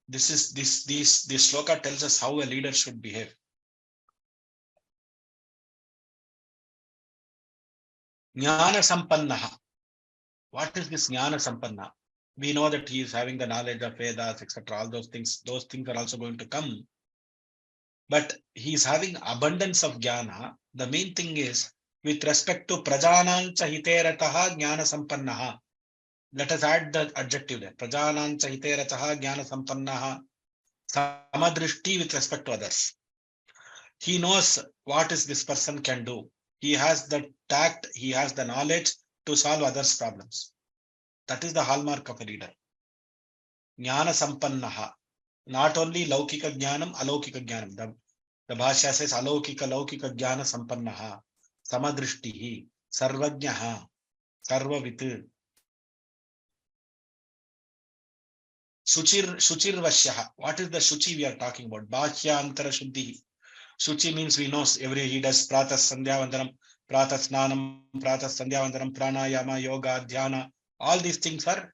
This shloka tells us how a leader should behave. Jnana Sampannaha. What is this Jnana Sampanna? We know that he is having the knowledge of Vedas, etc. All those things are also going to come. But he is having abundance of Jnana. The main thing is with respect to Prajanancha Hiterataha Jnana Sampannaha. Let us add the adjective there. Prajanancha Hiterataha Jnana Sampannaha. Samadrishti with respect to others. He knows what is this person can do. He has the tact, he has the knowledge to solve others' problems. That is the hallmark of a leader. Jnana Sampannaha. Not only Laukika Jnanam, Alaukika Jnanam. The Bhashya says Alaukika Laukika Jnana Sampannaha. Samadrishtihi. Sarvajnaha. Sarvavit. Shuchir Vashyaha. What is the Shuchi we are talking about? Bhashya Antara Shuddhihi. Shuchi means we know he does Pratas Sandhyavandanam, Pratas Snanam, Pratas Sandhyavandanam, Pranayama, Yoga, Dhyana. All these things are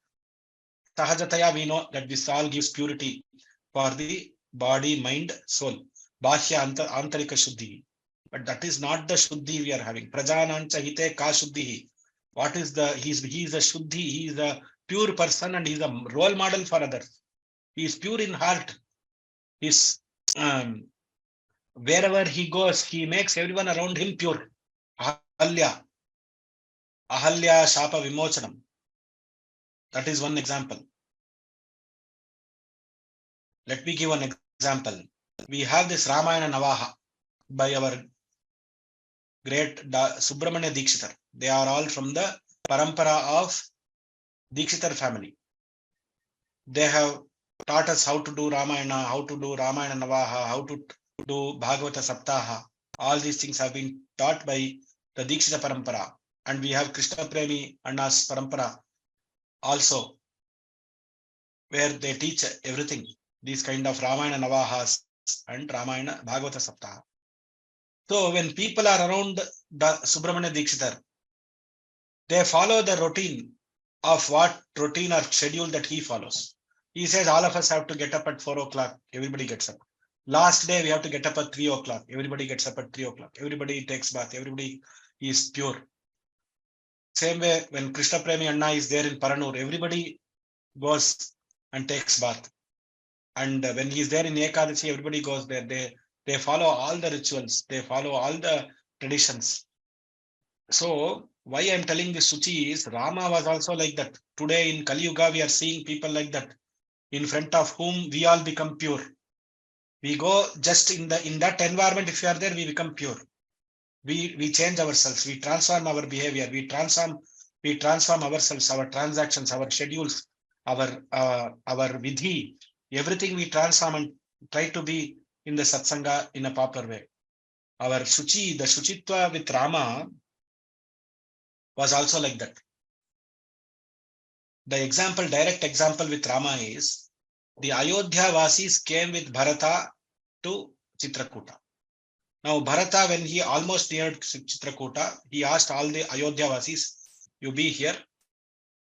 Sahajataya, we know that this all gives purity for the body, mind, soul. Bahya antarika shuddhi. But that is not the shuddhi we are having. Prajanancha hite ka shuddhi. What is the, he is a shuddhi, he is a pure person and he is a role model for others. He is pure in heart. He's, wherever he goes, he makes everyone around him pure. Ahalya Shapa Vimochanam. That is one example. Let me give one example. We have this Ramayana Navaha by our great Subramania Dikshitar. They are all from the parampara of Dikshitar family. They have taught us how to do Ramayana, how to do Ramayana Navaha, how to do Bhagavata Saptaha. All these things have been taught by the Dikshita parampara. And we have Krishna Premi Anna's parampara also, where they teach everything. These kind of Ramayana Navahas and Ramayana Bhagavata Saptaha. So when people are around the Subramania Dikshitar, they follow the routine of what routine or schedule that he follows. He says all of us have to get up at 4 o'clock. Everybody gets up. Last day we have to get up at 3 o'clock. Everybody gets up at 3 o'clock. Everybody takes bath. Everybody is pure. Same way when Krishna Premi Anna is there in Paranur, everybody goes and takes bath. And when he is there in Ekadashi, everybody goes there. They follow all the rituals. They follow all the traditions. So why I'm telling this Suchi is Rama was also like that. Today in Kali Yuga, we are seeing people like that, in front of whom we all become pure. We go just in that environment. If we are there, we become pure. We change ourselves. We transform our behavior. We transform ourselves, our transactions, our schedules, our vidhi, everything we transform and try to be in the satsanga in a proper way. Our Suchi, the Shuchitva with Rama was also like that. The example, direct example with Rama is the Ayodhya Vasis came with Bharata to Chitrakuta. Now Bharata, when he almost neared Chitrakuta, he asked all the Ayodhya Vasis, you be here.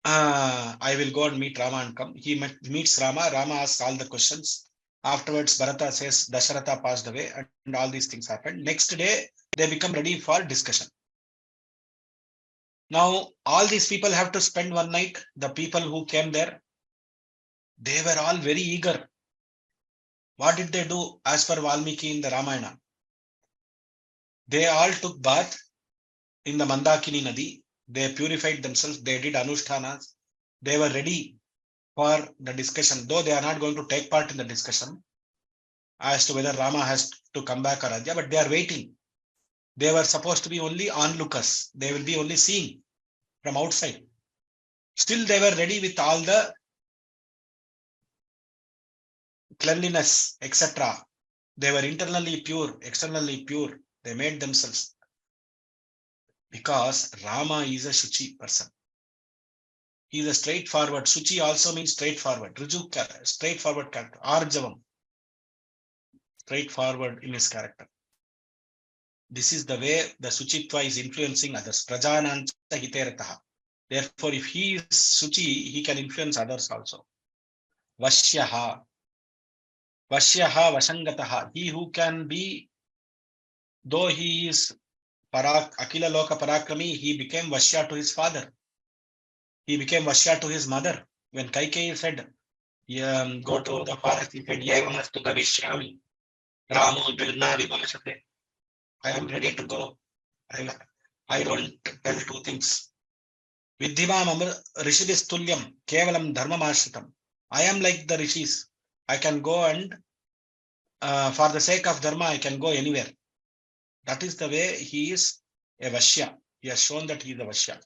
I will go and meet Rama and come. He meets Rama. Rama asks all the questions. Afterwards, Bharata says Dasharatha passed away and all these things happened. Next day, they become ready for discussion. Now, all these people have to spend one night. The people who came there, they were all very eager. What did they do as per Valmiki in the Ramayana? They all took bath in the Mandakini Nadi. They purified themselves. They did Anushtanas. They were ready for the discussion, though they are not going to take part in the discussion as to whether Rama has to come back or Ajya, but they are waiting. They were supposed to be only onlookers. They will be only seeing from outside. Still, they were ready with all the cleanliness, etc. They were internally pure, externally pure. They made themselves. Because Rama is a Shuchi person. He is a straightforward. Shuchi also means straightforward. Riju character, straightforward character. Arjavam. Straightforward in his character. This is the way the Suchitva is influencing others. Prajanancha hiterataha. Therefore, if he is Suchi, he can influence others also. Vashyaha. Vashyaha vasangataha. He who can be, though he is Akila Loka Parakrami, he became Vashya to his father. He became Vashya to his mother. When Kaikeyi said, go to the forest, he said, Yevamastu Gavishyami. Ramu Dirna Vibhashate. I am ready to go. I don't tell two things. Vidhimam Rishidis Tulyam, Kevalam Dharmamashritam. I am like the Rishis. I can go and for the sake of Dharma, I can go anywhere. That is the way he is a Vashya. He has shown that he is a Vashya.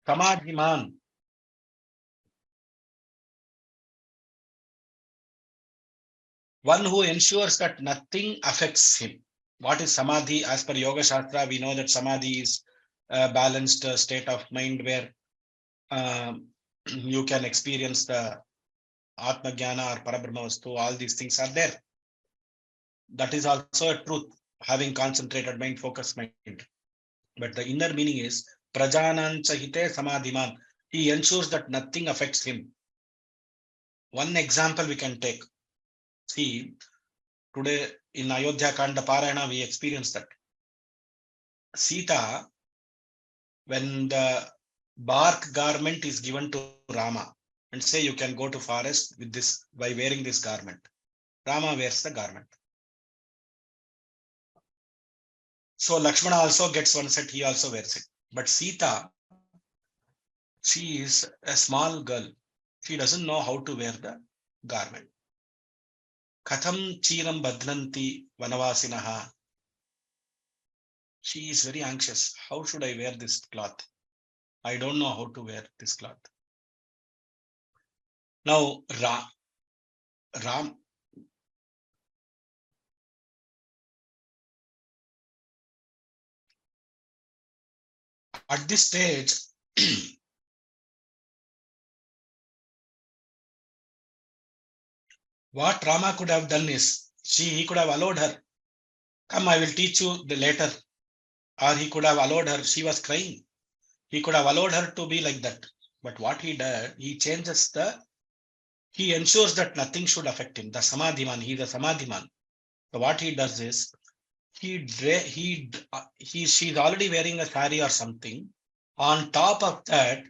Samadhiman. One who ensures that nothing affects him. What is Samadhi? As per Yoga Shastra, we know that Samadhi is a balanced state of mind where you can experience the Atma Jnana or Parabrahma Vastu. All these things are there. That is also a truth, having concentrated mind, focused mind. But the inner meaning is Prajanancha hite samadhiman. He ensures that nothing affects him. One example we can take. See, today in Ayodhya Kanda Parayana, we experience that. Sita, when the bark garment is given to Rama and say you can go to forest with this by wearing this garment, Rama wears the garment. So Lakshmana also gets one set, he also wears it. But Sita, she is a small girl. She doesn't know how to wear the garment. Katham chiram badnanti vanavasinaha. She is very anxious. How should I wear this cloth? I don't know how to wear this cloth. Now, Ram, at this stage, what Rama could have done is, he could have allowed her, come, I will teach you the later. Or he could have allowed her, she was crying. He could have allowed her to be like that. But what he did, he ensures that nothing should affect him. The Samadhiman, he is a Samadhiman. So what he does is, she's already wearing a sari or something. On top of that,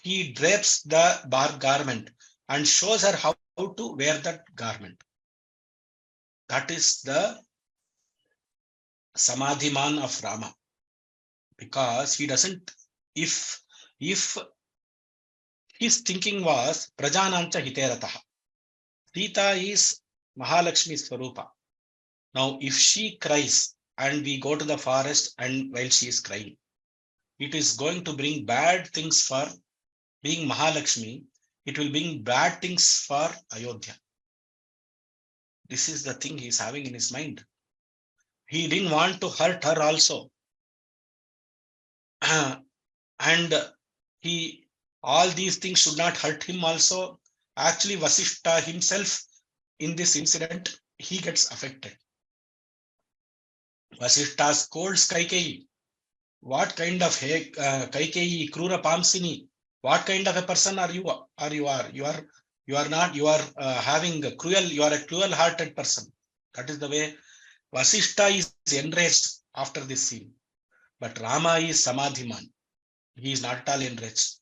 he drapes the garment and shows her how to wear that garment. That is the Samadhiman of Rama. Because he doesn't, if his thinking was Prajanancha Hiterataha. Sita is Mahalakshmi Swarupa. Now, if she cries and we go to the forest and while she is crying, it is going to bring bad things for being Mahalakshmi. It will bring bad things for Ayodhya. This is the thing he is having in his mind. He didn't want to hurt her also. And all these things should not hurt him also. Actually, Vasishta himself, in this incident, he gets affected. Vasishta scolds Kaikeyi. What kind of Kaikeyi, Krura Pamsini? What kind of a person are you? You are not. You are having a cruel. You are a cruel-hearted person. That is the way Vasishta is enraged after this scene. But Rama is Samadhiman. He is not at all enraged.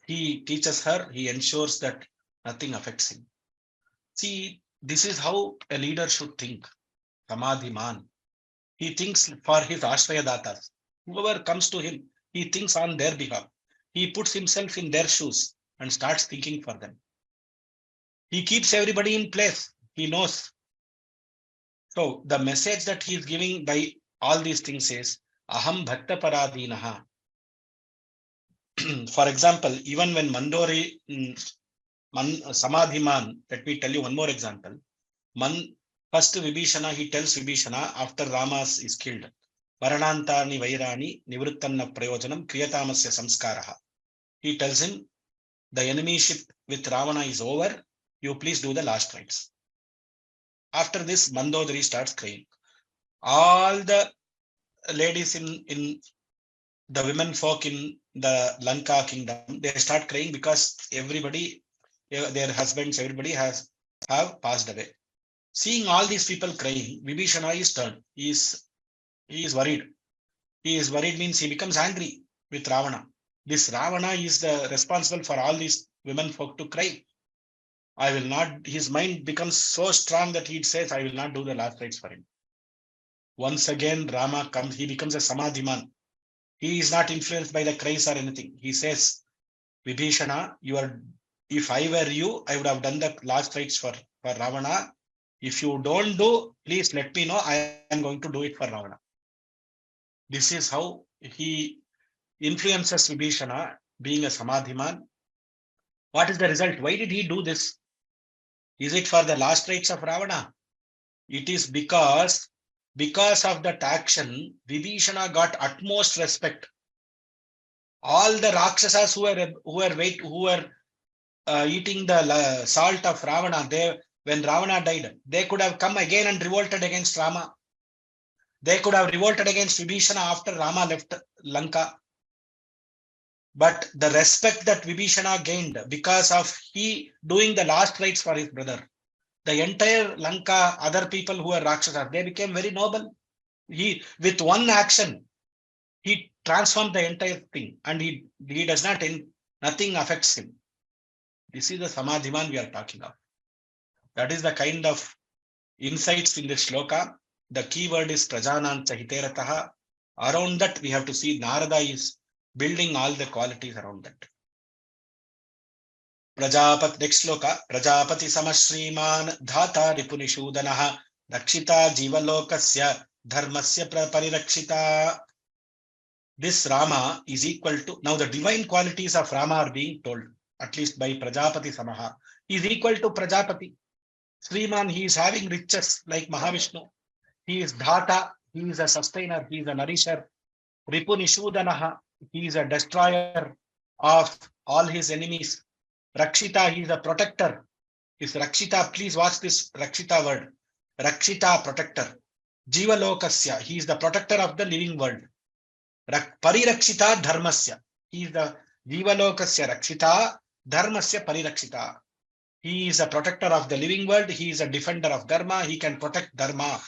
He teaches her. He ensures that nothing affects him. See, this is how a leader should think. Samadhiman. He thinks for his Ashrayadatas. Whoever comes to him, he thinks on their behalf. He puts himself in their shoes and starts thinking for them. He keeps everybody in place. He knows. So the message that he is giving by all these things is Aham Bhakta Paradinaha. For example, even when Mandori Samadhiman, let me tell you one more example. First Vibhishana, he tells Vibhishana after Rama is killed. Varanantani Vairani Nivrittanna Prayojanam Kriyatamasya Samskaraha. He tells him, the enemyship with Ravana is over. You please do the last rites. After this, Mandodari starts crying. All the ladies in the women folk in the Lanka kingdom, they start crying because everybody, their husbands, everybody have passed away. Seeing all these people crying, Vibhishana is turned. He is worried. He is worried means he becomes angry with Ravana. This Ravana is the responsible for all these women folk to cry. I will not, his mind becomes so strong that he says, I will not do the last rites for him. Once again, Rama comes, he becomes a Samadhiman. He is not influenced by the cries or anything. He says, Vibhishana, if I were you, I would have done the last rites for Ravana. If you don't do, please let me know. I am going to do it for Ravana. This is how he influences Vibhishana, being a Samadhiman. What is the result? Why did he do this? Is it for the last rites of Ravana? It is because of that action, Vibhishana got utmost respect. All the Rakshasas who were eating the salt of Ravana, when Ravana died, they could have come again and revolted against Rama. They could have revolted against Vibhishana after Rama left Lanka. But the respect that Vibhishana gained because of he doing the last rites for his brother, the entire Lanka, other people who were Rakshasas, they became very noble. He, with one action, he transformed the entire thing, and he does not, nothing affects him. This is the Samadhiman we are talking of. That is the kind of insights in this shloka. The key word is Prajanancha hiterataha. Around that, we have to see Narada is building all the qualities around that. Prajapati, next shloka. Prajapati samashriman dhata ripunishudanaha rakshita jivalokasya dharmasya parirakshita. This Rama is equal to, now the divine qualities of Rama are being told, at least by Prajapati Samaha. He is equal to Prajapati. Sriman, he is having riches like Mahavishnu. He is Dhata, he is a sustainer, he is a nourisher. Ripunishudanaha, he is a destroyer of all his enemies. Rakshita, he is a protector. Is Rakshita, please watch this Rakshita word. Rakshita, protector. Jivalokasya, he is the protector of the living world. Parirakshita dharmasya. He is the Jivalokasya Rakshita, Dharmasya Parirakshita. He is a protector of the living world. He is a defender of Dharma. He can protect Dharma.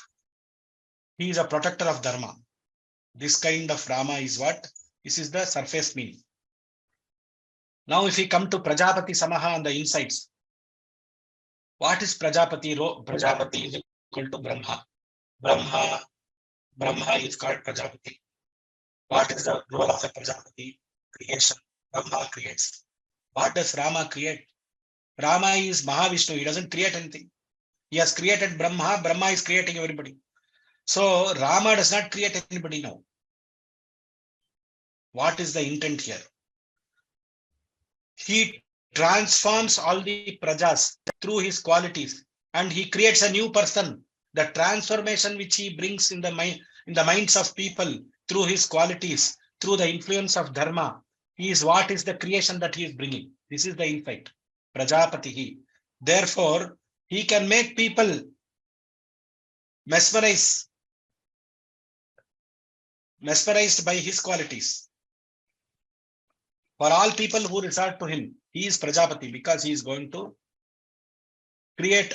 He is a protector of Dharma. This kind of Rama is what? This is the surface meaning. Now, if we come to Prajapati Samaha and the insights, what is Prajapati? Prajapati is equal to Brahma. Brahma is called Prajapati. What is the role of the Prajapati? Creation. Brahma creates. What does Rama create? Rama is Mahavishnu. He doesn't create anything. He has created Brahma. Brahma is creating everybody. So Rama does not create anybody now. What is the intent here? He transforms all the prajas through his qualities, and he creates a new person. The transformation which he brings in the minds of people through his qualities, through the influence of dharma, is what is the creation that he is bringing. This is the insight. Prajapati. Therefore, he can make people mesmerized by his qualities. For all people who resort to him, he is Prajapati because he is going to create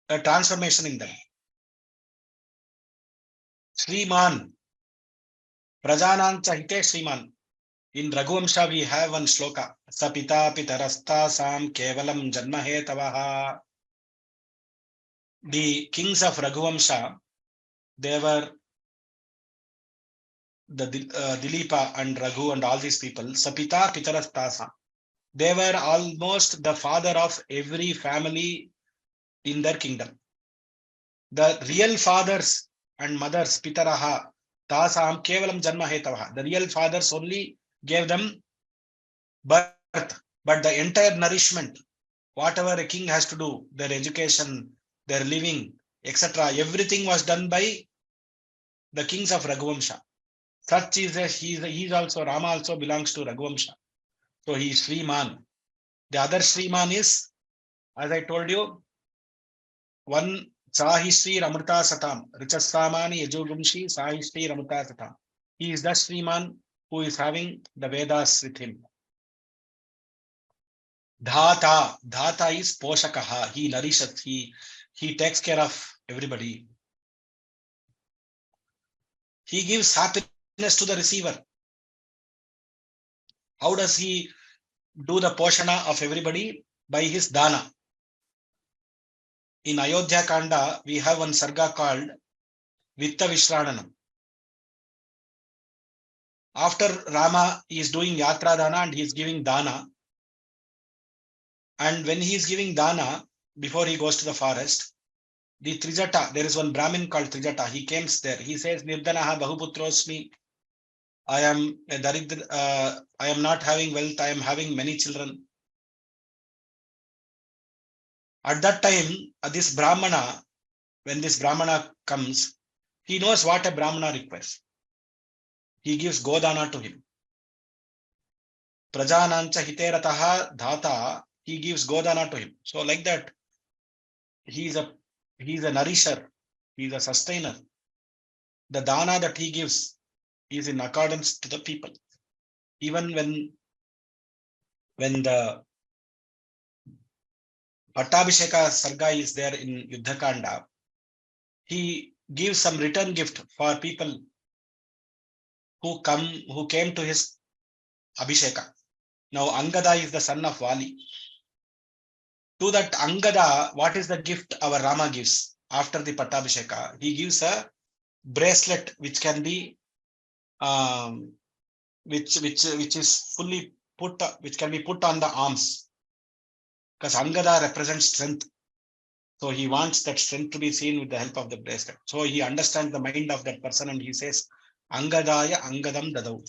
a transformation in them. Sriman, Prajanancha hite Sriman. In Raghuvamsha, we have one shloka. Sapita pitarasta sam kevalam janmahetavaha. The kings of Raghuvamsha, they were the Dilipa and Raghu and all these people. Sapita pitarasta sam. They were almost the father of every family in their kingdom. The real fathers and mothers, pitaraha, tasam kevalam janmahetavaha. The real fathers only gave them birth, but the entire nourishment, whatever a king has to do, their education, their living, etc., everything was done by the kings of Raghuvamsha. Such is he is also, Rama also belongs to Raghuvamsha. So he is Sriman. The other Sriman is, as I told you, one Sahishri Ramrita Satam, Richasamani Yajugumshi, Sahishri Ramrita Satam. He is the Sriman who is having the Vedas with him. Dhata is Poshakaha. He nourishes, he takes care of everybody. He gives happiness to the receiver. How does he do the Poshana of everybody? By his Dana. In Ayodhya Kanda, we have one sarga called Vitta Vishrananam. After Rama is doing Yatra Dana and he is giving Dana, and when he is giving Dana, before he goes to the forest, the Trijata, there is one Brahmin called Trijata, he comes there. He says, Nirdanaha Bahuputrosmi, I am not having wealth, I am having many children. At that time, this Brahmana, when this Brahmana comes, he knows what a Brahmana requires. He gives Godana to him. Prajanancha hiterataha dhata, he gives Godana to him. So like that, he is a nourisher, he is a sustainer. The dana that he gives is in accordance to the people. even when the Pattabhisheka Sarga is there in Yuddhakanda, he gives some return gift for people who came to his Abhisheka. Now Angada is the son of Vali. To that Angada, what is the gift our Rama gives after the Pattabhisheka? He gives a bracelet which can be which is fully which can be put on the arms, because Angada represents strength. So he wants that strength to be seen with the help of the bracelet. So he understands the mind of that person and he says, Angadaya Angadam Dadau.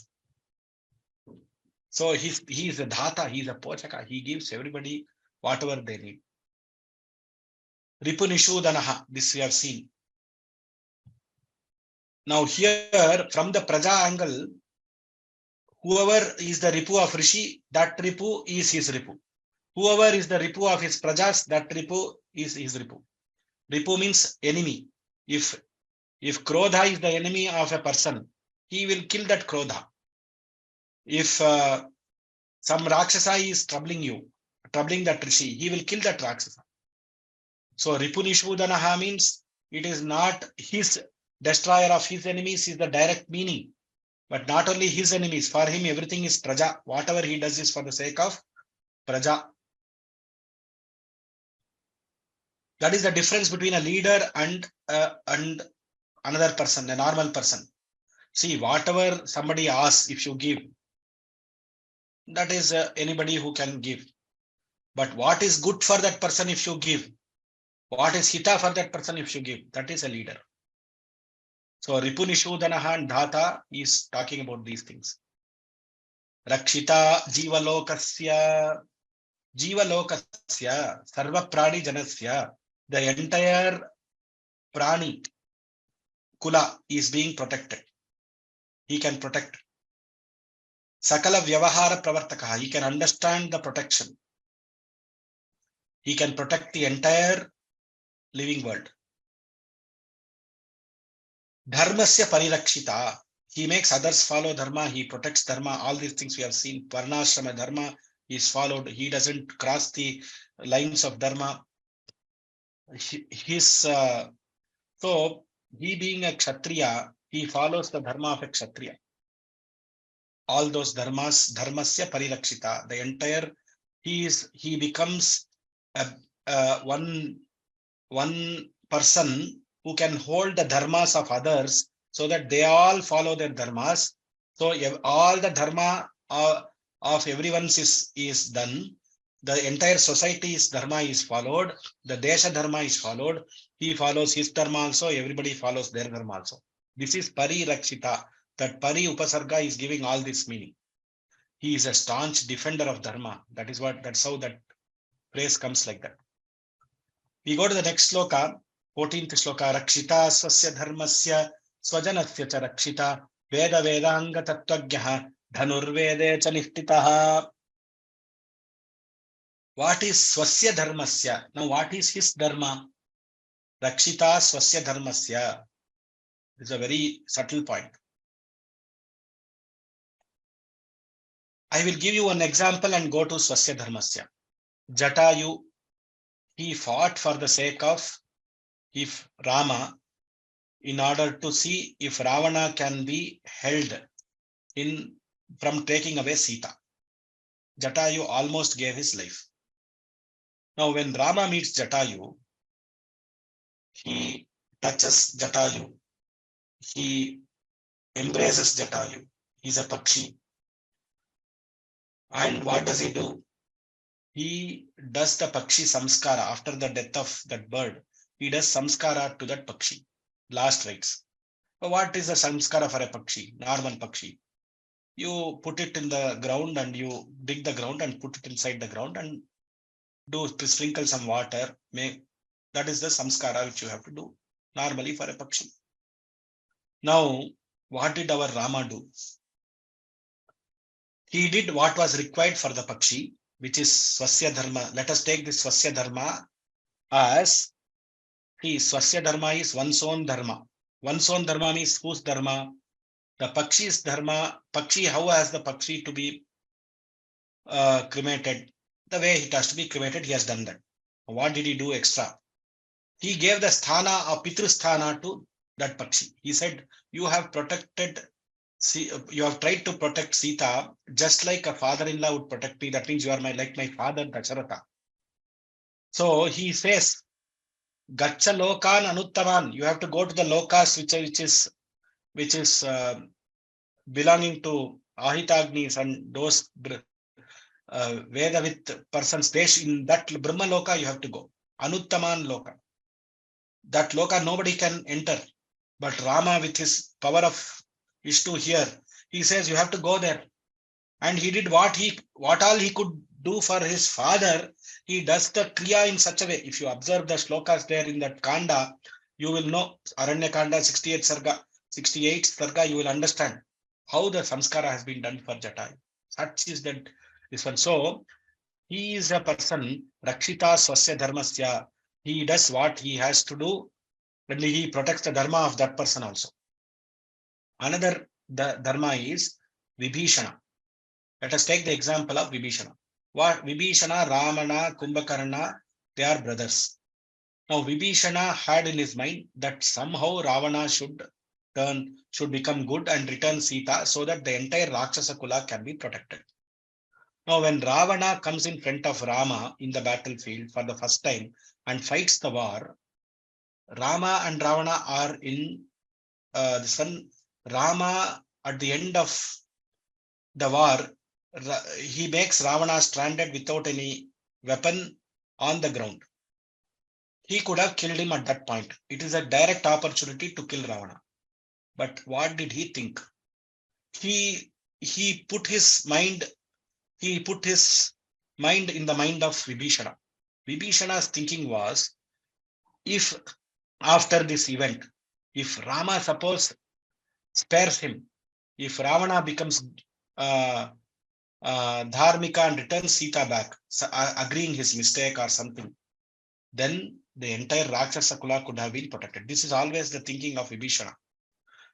So he is a dhata, he is a pochaka, he gives everybody whatever they need. Ripu Nishudanaha, this we have seen. Now here, from the Praja angle, whoever is the Ripu of Rishi, that Ripu is his Ripu. Whoever is the Ripu of his Prajas, that Ripu is his Ripu. Ripu means enemy. If Krodha is the enemy of a person, he will kill that Krodha. If some Rakshasa is troubling that Rishi, he will kill that Rakshasa. So Ripunishudanaha means it is not his destroyer of his enemies is the direct meaning. But not only his enemies, for him everything is Praja. Whatever he does is for the sake of Praja. That is the difference between a leader and another person, a normal person. See, whatever somebody asks, if you give, that is anybody who can give. But what is good for that person if you give? What is hita for that person if you give? That is a leader. So Ripunishudanaha and Dhata is talking about these things. Rakshita Jivalokasya Sarva Prani Janasya. The entire Prani Kula is being protected. He can protect. Sakala Vyavahara Pravartaka. He can understand the protection. He can protect the entire living world. Dharmasya Parirakshita. He makes others follow Dharma. He protects Dharma. All these things we have seen. Varnashrama Dharma is followed. He doesn't cross the lines of Dharma. So he being a Kshatriya, he follows the Dharma of a Kshatriya. All those dharmas, Dharmasya Parirakshita. The entire he becomes one person who can hold the dharmas of others so that they all follow their dharmas. So all the dharma of everyone's is done. The entire society's dharma is followed. The desha dharma is followed. He follows his dharma also. Everybody follows their dharma also. This is Parirakshita. That Pari Upasarga is giving all this meaning. He is a staunch defender of dharma. That's how that phrase comes like that. We go to the next sloka, 14th sloka. Rakshita swasya dharmasya swajanasya cha rakshita veda vedanga tattvagyah dhanurvede cha nishtitaha. What is swasya dharmasya? Now what is his dharma? Rakshita swasya dharmasya. This is a very subtle point. I will give you an example and go to swasya dharmasya. Jatayu, he fought for the sake of Rama in order to see if Ravana can be held from taking away Sita. Jatayu almost gave his life. Now when Rama meets Jatayu, he touches Jatayu. He embraces Jatayu. He's a Pakshi. And what does he do? He does the Pakshi samskara after the death of that bird. He does samskara to that Pakshi, last rites. So what is the samskara for a Pakshi, normal Pakshi? You put it in the ground and you dig the ground and put it inside the ground and sprinkle some water. That is the samskara which you have to do normally for a Pakshi. Now, what did our Rama do? He did what was required for the Pakshi, which is Swasya Dharma. Let us take this Swasya Dharma as Swasya Dharma is one's own Dharma. One's own Dharma means whose Dharma? The Pakshi's dharma, Pakshi, how has the Pakshi to be cremated? The way it has to be cremated, he has done that. What did he do extra? He gave the sthana or pitru sthana to that Pakshi. He said, you have protected, you have tried to protect Sita just like a father-in-law would protect me. That means you are like my father, Dasharatha. So he says, Gacha lokan anuttaman. You have to go to the lokas which is belonging to Ahitagnis and those Vedavit persons. In that Brahma loka you have to go. Anuttaman loka. That loka nobody can enter. But Rama, with his power of Vishnu here, he says you have to go there. And he did what all he could do for his father. He does the kriya in such a way. If you observe the shlokas there in that kanda, you will know Aranya Kanda 68 sarga, you will understand how the samskara has been done for Jatayu. Such is that this one. So he is a person, Rakshita Swasya Dharmasya. He does what he has to do, and he protects the dharma of that person also. Another dharma is Vibhishana. Let us take the example of Vibhishana. What Vibhishana, Ramana, Kumbhakarna, they are brothers. Now Vibhishana had in his mind that somehow Ravana should become good and return Sita so that the entire Rakshasa Kula can be protected. Now when Ravana comes in front of Rama in the battlefield for the first time and fights the war, Rama and Ravana are in this one. Rama at the end of the war, he makes Ravana stranded without any weapon on the ground. He could have killed him at that point. It is a direct opportunity to kill Ravana. But what did he think? He put his mind in the mind of Vibhishana. Vibhishana's thinking was, if after this event, if Rama suppose spares him, if Ravana becomes dharmika and returns Sita back, agreeing his mistake or something, then the entire Rakshasa Kula could have been protected. This is always the thinking of Vibhishana.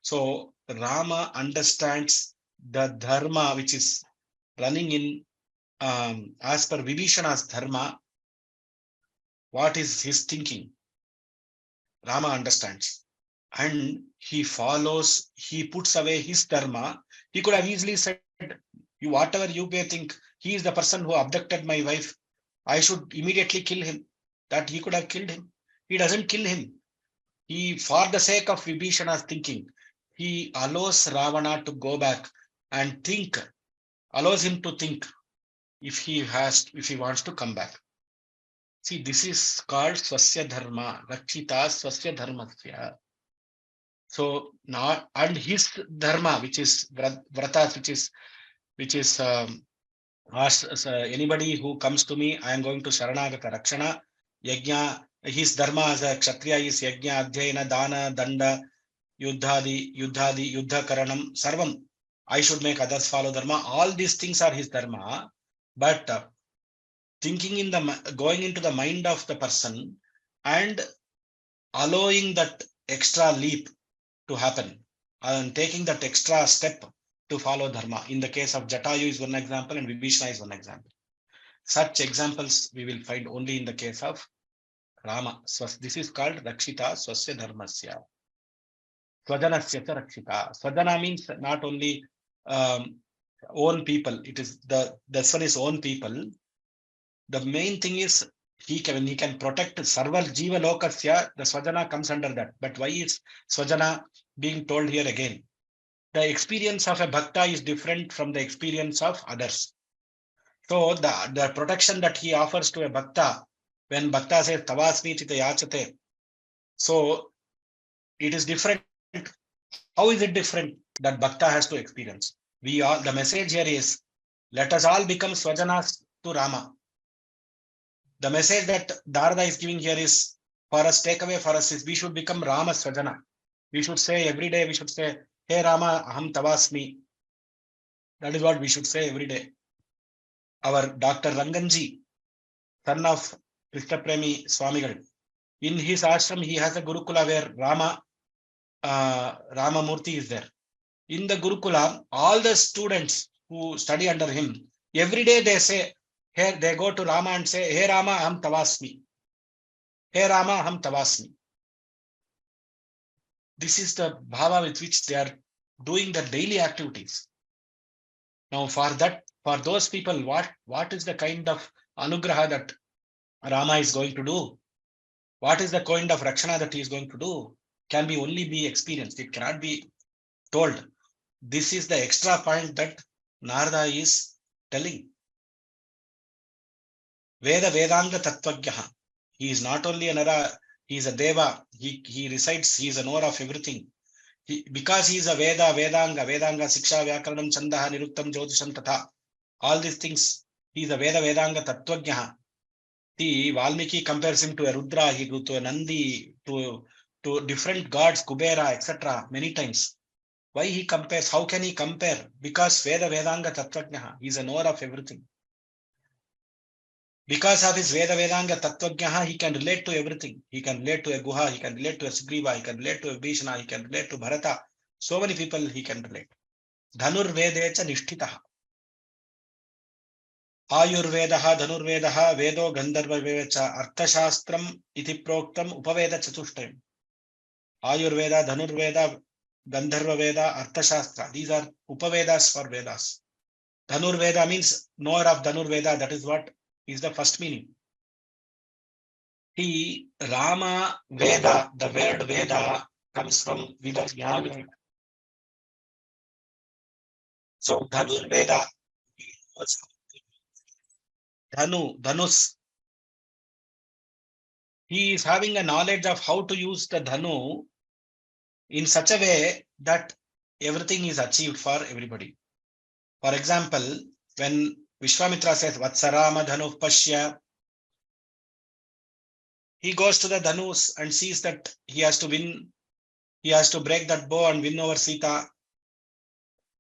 So Rama understands the dharma which is running in as per Vibhishana's dharma. What is his thinking? Rama understands. And he follows, he puts away his dharma. He could have easily said, whatever you may think, he is the person who abducted my wife. I should immediately kill him. That he could have killed him. He doesn't kill him. He, for the sake of Vibhishana's thinking, he allows Ravana to go back and think, allows him to think if he wants to come back. See, this is called Swasya Dharma, Rakshita Swasya Dharmasya. So now, and his dharma, which is vratas, which is anybody who comes to me, I am going to Sharanagata Rakshana, Yajna, his dharma as a Kshatriya is Yajna, Adhyayana, Dana, Danda, Yuddha Karanam, Sarvam. I should make others follow dharma. All these things are his dharma, but going into the mind of the person and allowing that extra leap to happen and taking that extra step to follow dharma. In the case of Jatayu is one example and Vibhishana is one example. Such examples we will find only in the case of Rama. So this is called Rakshita Swasya Dharmasya. Swajanasya Rakshita. Swajana means not only own people. It is this one is own people. The main thing is he can protect Sarva Jiva Lokasya, the Swajana comes under that. But why is Swajana being told here again? The experience of a bhakta is different from the experience of others. So the protection that he offers to a bhakta, when bhakta says Tavasmi Chita Yachate, so it is different. How is it different? That bhakta has to experience. The message here is, let us all become Swajanas to Rama. The message that Darada is giving here is, for us, takeaway for us is, we should become Rama Swajana. We should say every day, we should say, hey Rama, aham tavasmi. That is what we should say every day. Our Dr. Ranganji, son of Krishnapremi Swamigal, in his ashram, he has a Gurukula where Rama Murti is there. In the Gurukula, all the students who study under him, every day they say, here they go to Rama and say, Hey Rama, Aham Tavasmi. Hey Rama, Aham Tavasmi. This is the bhava with which they are doing the daily activities. Now, for those people, what is the kind of anugraha that Rama is going to do? What is the kind of rakshana that he is going to do? Can be only be experienced. It cannot be told. This is the extra point that Narada is telling. Veda Vedanga Tattvagyaha. He is not only a Nara, he is a Deva. He recites, he is a knower of everything. Because he is a Veda, Vedanga, Siksha, Vyakaranam, Chandaha, Niruttam, Jyotisham, Tatha. All these things, he is a Veda Vedanga Tattvagyaha. Valmiki compares him to a Rudra, to a Nandi, to different gods, Kubera, etc. many times. Why he compares? How can he compare? Because Veda Vedanga Tattvagyaha, he is a knower of everything. Because of his Veda Vedanga Tattvagyaha, he can relate to everything. He can relate to a Guha, he can relate to a Sugriva, he can relate to a Bhishana, he can relate to Bharata. So many people he can relate. Dhanur Vedecha Nishtitaha. Ayurvedaha, Dhanurvedaha, Vedo Gandharva Vevecha, Arthashastram iti proktam Upaveda Chatushtayam. Ayurveda, Dhanurveda, Gandharva Veda, Arthashastra. These are Upavedas for Vedas. Dhanurveda means knower of Dhanurveda. That is what is the first meaning. The Rama Veda, the word Veda comes from Vidya. So Dhanurveda, Dhanus. He is having a knowledge of how to use the Dhanu in such a way that everything is achieved for everybody. For example, when Vishwamitra says, Vatsarama Dhanu Pashya, he goes to the Dhanus and sees that he has to win, he has to break that bow and win over Sita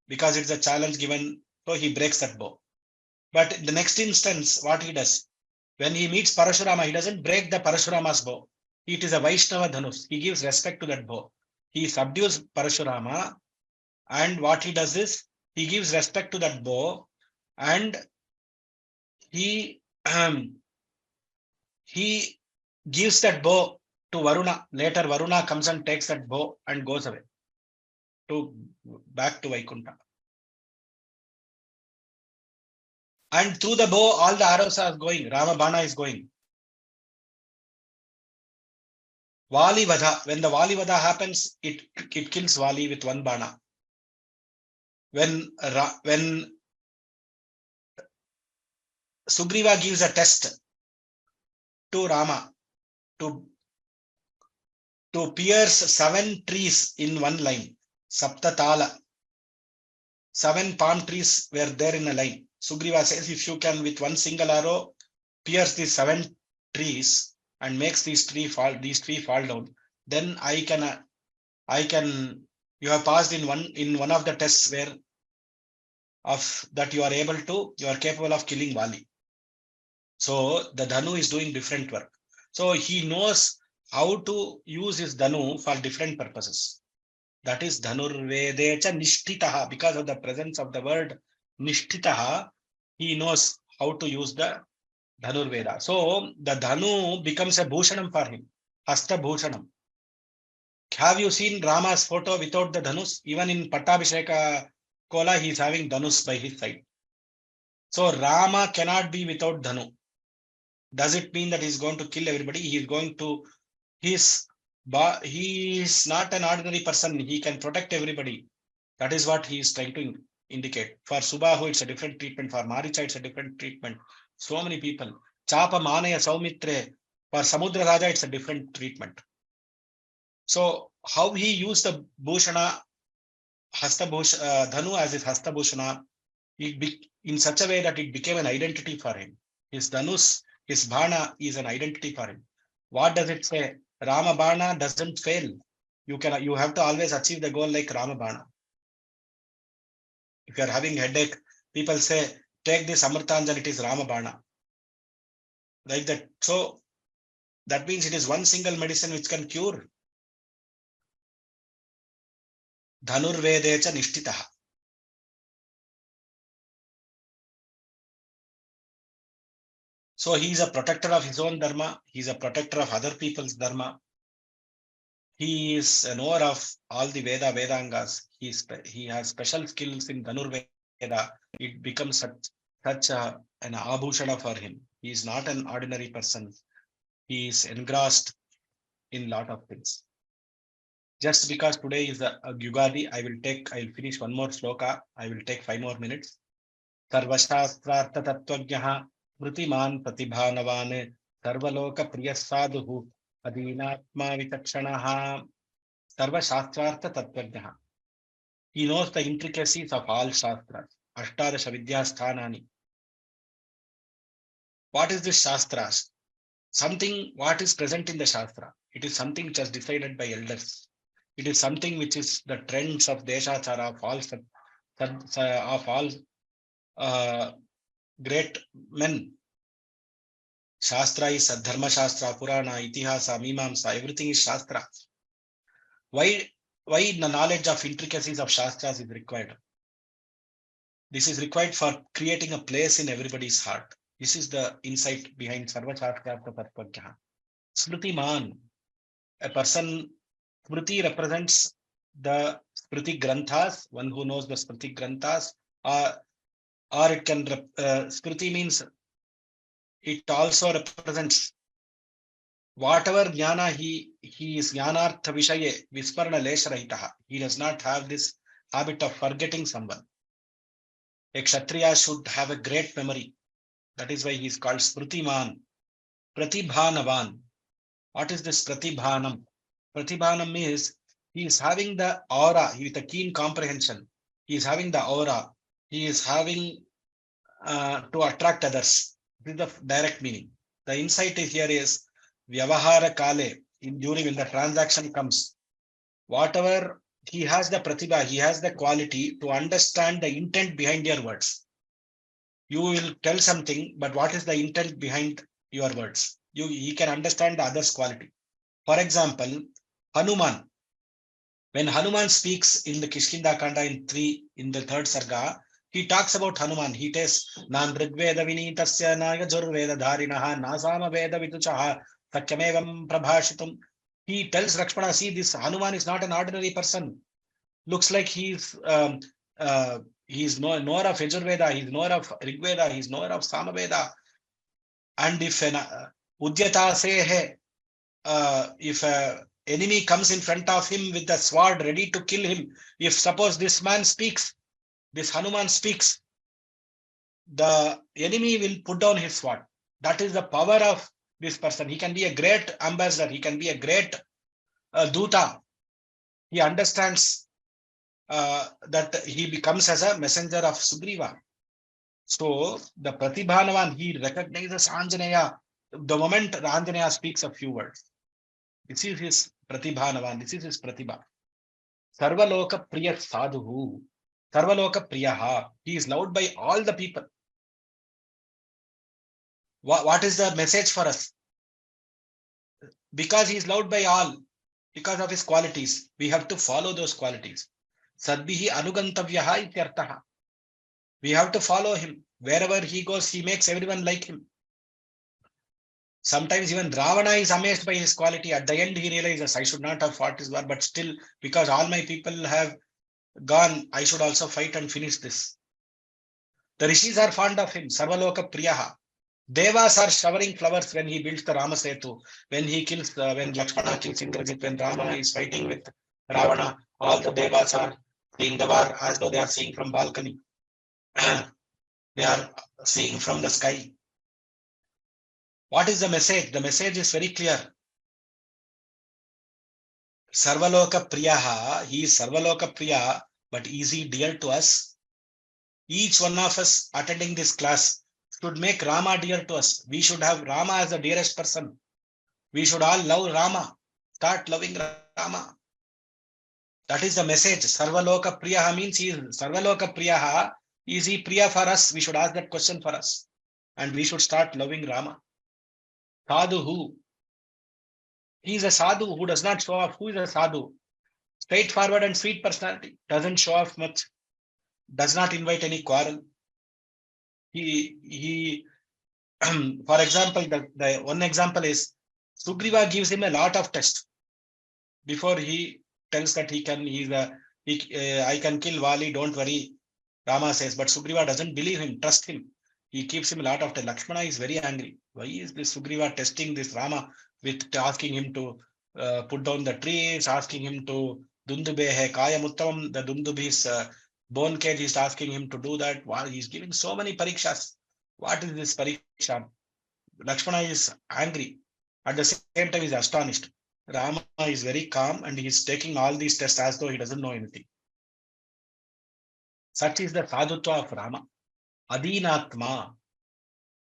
because it's a challenge given, so he breaks that bow. But in the next instance, what he does, when he meets Parashurama, he doesn't break the Parashurama's bow. It is a Vaishnava Dhanus. He gives respect to that bow. He subdues Parashurama, and what he does is, he gives respect to that bow, and he gives that bow to Varuna. Later, Varuna comes and takes that bow and goes away back to Vaikuntha. And through the bow, all the arrows are going. Rama Bana is going. Vali Vadha. When the Vali Vadha happens, it kills Vali with one Bana. When Sugriva gives a test to Rama to pierce 7 trees in one line, Saptatala. 7 palm trees were there in a line. Sugriva says, if you can with one single arrow pierce these 7 trees and makes these tree fall down, then I can. You have passed in one of the tests where of that you are capable of killing Vali. So the Dhanu is doing different work. So he knows how to use his Dhanu for different purposes. That is Dhanurvedecha Nishtitaha. Because of the presence of the word Nishtitaha, he knows how to use the Dhanurveda. So the Dhanu becomes a Bhushanam for him. Hasta Bhushanam. Have you seen Rama's photo without the Dhanus? Even in Pattabhisheka Kola, he is having Dhanus by his side. So Rama cannot be without Dhanu. Does it mean that he is going to kill everybody? He is not an ordinary person. He can protect everybody. That is what he is trying to indicate. For Subahu, it's a different treatment. For Maricha, it's a different treatment. So many people. Chapa Manaya Saumitre. For Samudra Raja, it's a different treatment. So how he used the Bhushana, Dhanu as his Hasta Bhushana, in such a way that it became an identity for him. His Dhanus, his Bhana is an identity for him. What does it say? Rama Bana doesn't fail. You have to always achieve the goal like Rama Bana. If you are having headache, people say, take this Amritanjali, it is Rama Bana. Like that. So that means it is one single medicine which can cure. Dhanurvede cha nishtitaha. So he is a protector of his own dharma. He is a protector of other people's dharma. He is a knower of all the Vedangas. He has special skills in Dhanurveda. It becomes such an abhushana for him. He is not an ordinary person. He is engrossed in lot of things. Just because today is a Yugadi, I will finish one more shloka. I will take 5 more minutes. Sarvashastrartha tatvajnaha smritiman pratibhanavan sarvaloka priyasaduhu adinatma vitakshanaha sarvashastrartha tatvajnaha. He knows the intricacies of all shastras. Ashtadasha vidyasthanani. What is this shastras? Something what is present in the shastra. It is something which is decided by elders. It is something which is the trends of deshachara of all great men. Shastra is Dharma Shastra, Purana, Itihasa, Mimamsa, everything is Shastra. Why the knowledge of intricacies of Shastras is required? This is required for creating a place in everybody's heart. This is the insight behind Sarva Shastra Tatvajnaha. Smriti Man, a person, Smriti represents the Smriti Granthas, one who knows the Smriti Granthas, or it can, Smriti means it also represents whatever jnana he is jnanartha vishaye vismarana lesharahitaha. He does not have this habit of forgetting someone. A kshatriya should have a great memory. That is why he is called Smritiman. Pratibhanavan. What is this Pratibhanam? Pratibhanam means he is having the aura with a keen comprehension. He is having the aura. He is having to attract others. This is the direct meaning. The insight here is Vyavahara Kale, during when the transaction comes, whatever he has the pratibha, he has the quality to understand the intent behind your words. You will tell something, but what is the intent behind your words? He can understand the other's quality. For example, Hanuman. When Hanuman speaks in the Kishkinda Kanda in the third sarga, he talks about Hanuman. He says, Nan Rigveda Vinitasya Nayajurveda Dharinaha Nasama Veda Vituchaha Sakyamevam Prabhashitum. He tells Lakshmana, see, this Hanuman is not an ordinary person. Looks like he's knower of Yajurveda, he's knower of Rigveda, he's knower of Samaveda. And if an Udyata say, if a enemy comes in front of him with the sword ready to kill him, if suppose this man speaks, this Hanuman speaks, the enemy will put down his sword. That is the power of this person. He can be a great ambassador. He can be a great Duta. He understands that he becomes as a messenger of Sugriva. So the Pratibhanavan, he recognizes Anjaneya the moment Anjaneya speaks a few words. This is his Pratibhanavan. This is his Pratibha. Sarvaloka Priya Sadhu. Sarvaloka Priyaha. He is loved by all the people. What is the message for us? Because he is loved by all, because of his qualities, we have to follow those qualities. Sadbihi anugantavyaha ityartaha. We have to follow him. Wherever he goes, he makes everyone like him. Sometimes even Ravana is amazed by his quality. At the end, he realizes, I should not have fought this war, but still, because all my people have gone, I should also fight and finish this. The rishis are fond of him. Sarvaloka Priyaha. Devas are showering flowers when he builds the Rama Setu, when he kills, when Lakshmana kills Indrajit, when Rama is fighting with Ravana, all the Devas are seeing the war as though they are seeing from balcony. They are seeing from the sky. What is the message? The message is very clear. Sarvaloka Priyaha, he is Sarvaloka Priya, but is he dear to us? Each one of us attending this class should make Rama dear to us. We should have Rama as the dearest person. We should all love Rama. Start loving Rama. That is the message. Sarvaloka Priyaha means he is Sarvaloka Priyaha. Is he Priya for us? We should ask that question for us. And we should start loving Rama. Sadhu who? He is a sadhu who does not show off. Who is a sadhu? Straightforward and sweet personality. Doesn't show off much. Does not invite any quarrel. He for example, the one example is Sugriva gives him a lot of tests before he tells that I can kill Vali, don't worry. Rama says, but Sugriva doesn't believe him, trust him. He keeps him a lot of time. Lakshmana is very angry. Why is this Sugriva testing this Rama with asking him to put down the trees, asking him to Dundube hai kaya muttam, the Dundubi's bone cage, he's asking him to do that. Wow, he's giving so many parikshas. What is this pariksha? Lakshmana is angry. At the same time, he's astonished. Rama is very calm and he's taking all these tests as though he doesn't know anything. Such is the sadhutva of Rama. Adinatma,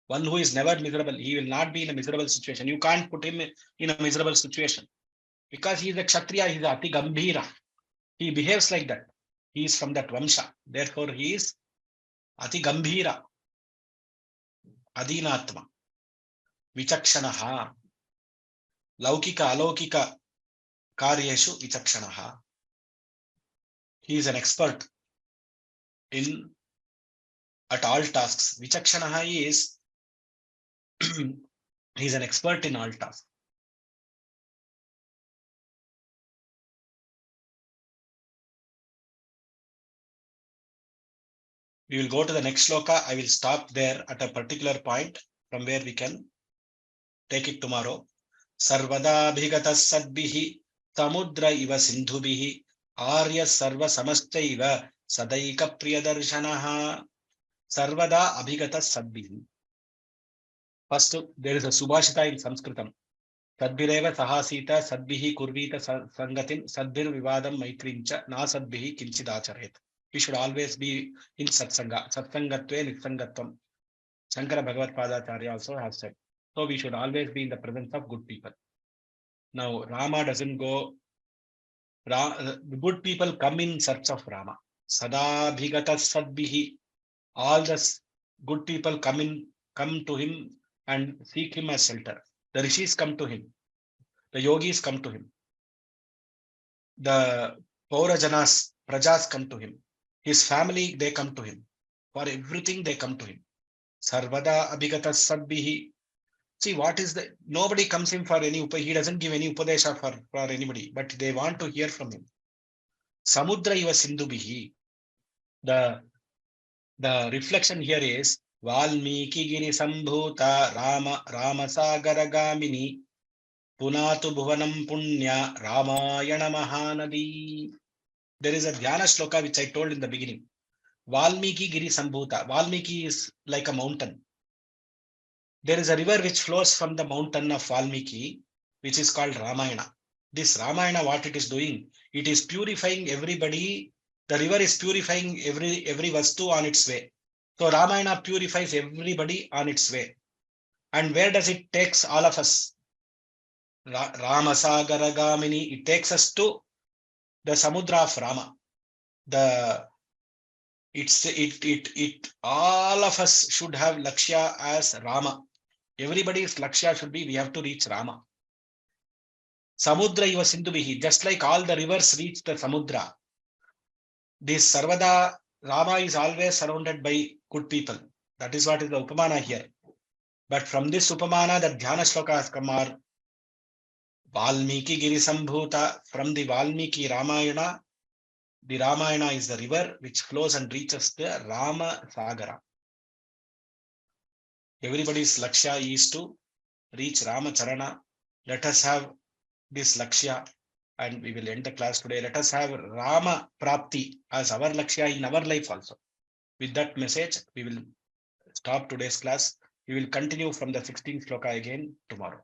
one who is never miserable. He will not be in a miserable situation. You can't put him in a miserable situation because he is a Kshatriya, he is Ati Gambhira. He behaves like that. He is from that Vamsha. Therefore, he is Ati Gambhira. Adinatma. Vichakshanaha. Laukika Alaukika Karyeshu Vichakshanaha. He is an expert at all tasks. Vichakshanaha is he is an expert in all tasks. We will go to the next shloka. I will stop there at a particular point from where we can take it tomorrow. Sarvada bhigata sadbihi samudra iva sindhubihi arya sarva samastaiva sadaika priyadarshanaha. Sarvada abhigata sadbihi. First, there is a subhashita in Sanskritam. Sadbhireva sahasita sadbihi kurvita sangatin sadbhir vivadam maitrincha na sadbihi kinchidacharet. We should always be in satsanga. Satsangatve nitsangatvam. Shankara Bhagavad Padacharya also has said. So we should always be in the presence of good people. Now, Rama doesn't go. The good people come in search of Rama. Sada bhigata sadbihi. All the good people come to him and seek him as shelter. The rishis come to him. The yogis come to him. The Paurajanas, Prajas come to him. His family, they come to him. For everything, they come to him. Sarvada abhigata sadbihi. See, what is the... Nobody comes in for any... He doesn't give any upadesha for anybody, but they want to hear from him. Samudra iva sindhubihi. The reflection here is Valmiki giri sambhuta Rama sagara gamini punatu bhuvanam punya Ramayana mahanadi. There is a Dhyana Shloka which I told in the beginning. Valmiki giri sambhuta. Valmiki is like a mountain. There is a river which flows from the mountain of Valmiki, which is called Ramayana. This Ramayana, what it is doing, it is purifying everybody. The river is purifying every vastu on its way. So Ramayana purifies everybody on its way. And where does it takes all of us? Ramasagara Gamini. It takes us to the Samudra of Rama. All of us should have Lakshya as Rama. Everybody's Lakshya should be, we have to reach Rama. Samudra iva sindhubihi. Just like all the rivers reach the Samudra. This Sarvada, Rama is always surrounded by good people. That is what is the Upamana here. But from this Upamana, the Dhyana Shloka has come are Valmiki Giri Sambhuta. From the Valmiki Ramayana, the Ramayana is the river which flows and reaches the Rama Sagara. Everybody's Lakshya is to reach Rama Charana. Let us have this Lakshya and we will end the class today. Let us have Rama Prapti as our Lakshya in our life also. With that message, we will stop today's class. We will continue from the 16th shloka again tomorrow.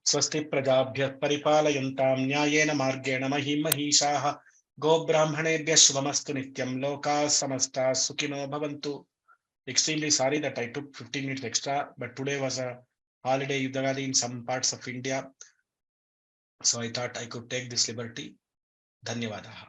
Swasti prajabhyah paripalayantam nyayena margena mahim mahishaha go brahmanebhyah shubhamastu nityam loka samasta sukhino bhavantu. Extremely sorry that I took 15 minutes extra, but today was a holiday Yudhagadi in some parts of India. So I thought I could take this liberty. Dhanyavadaha.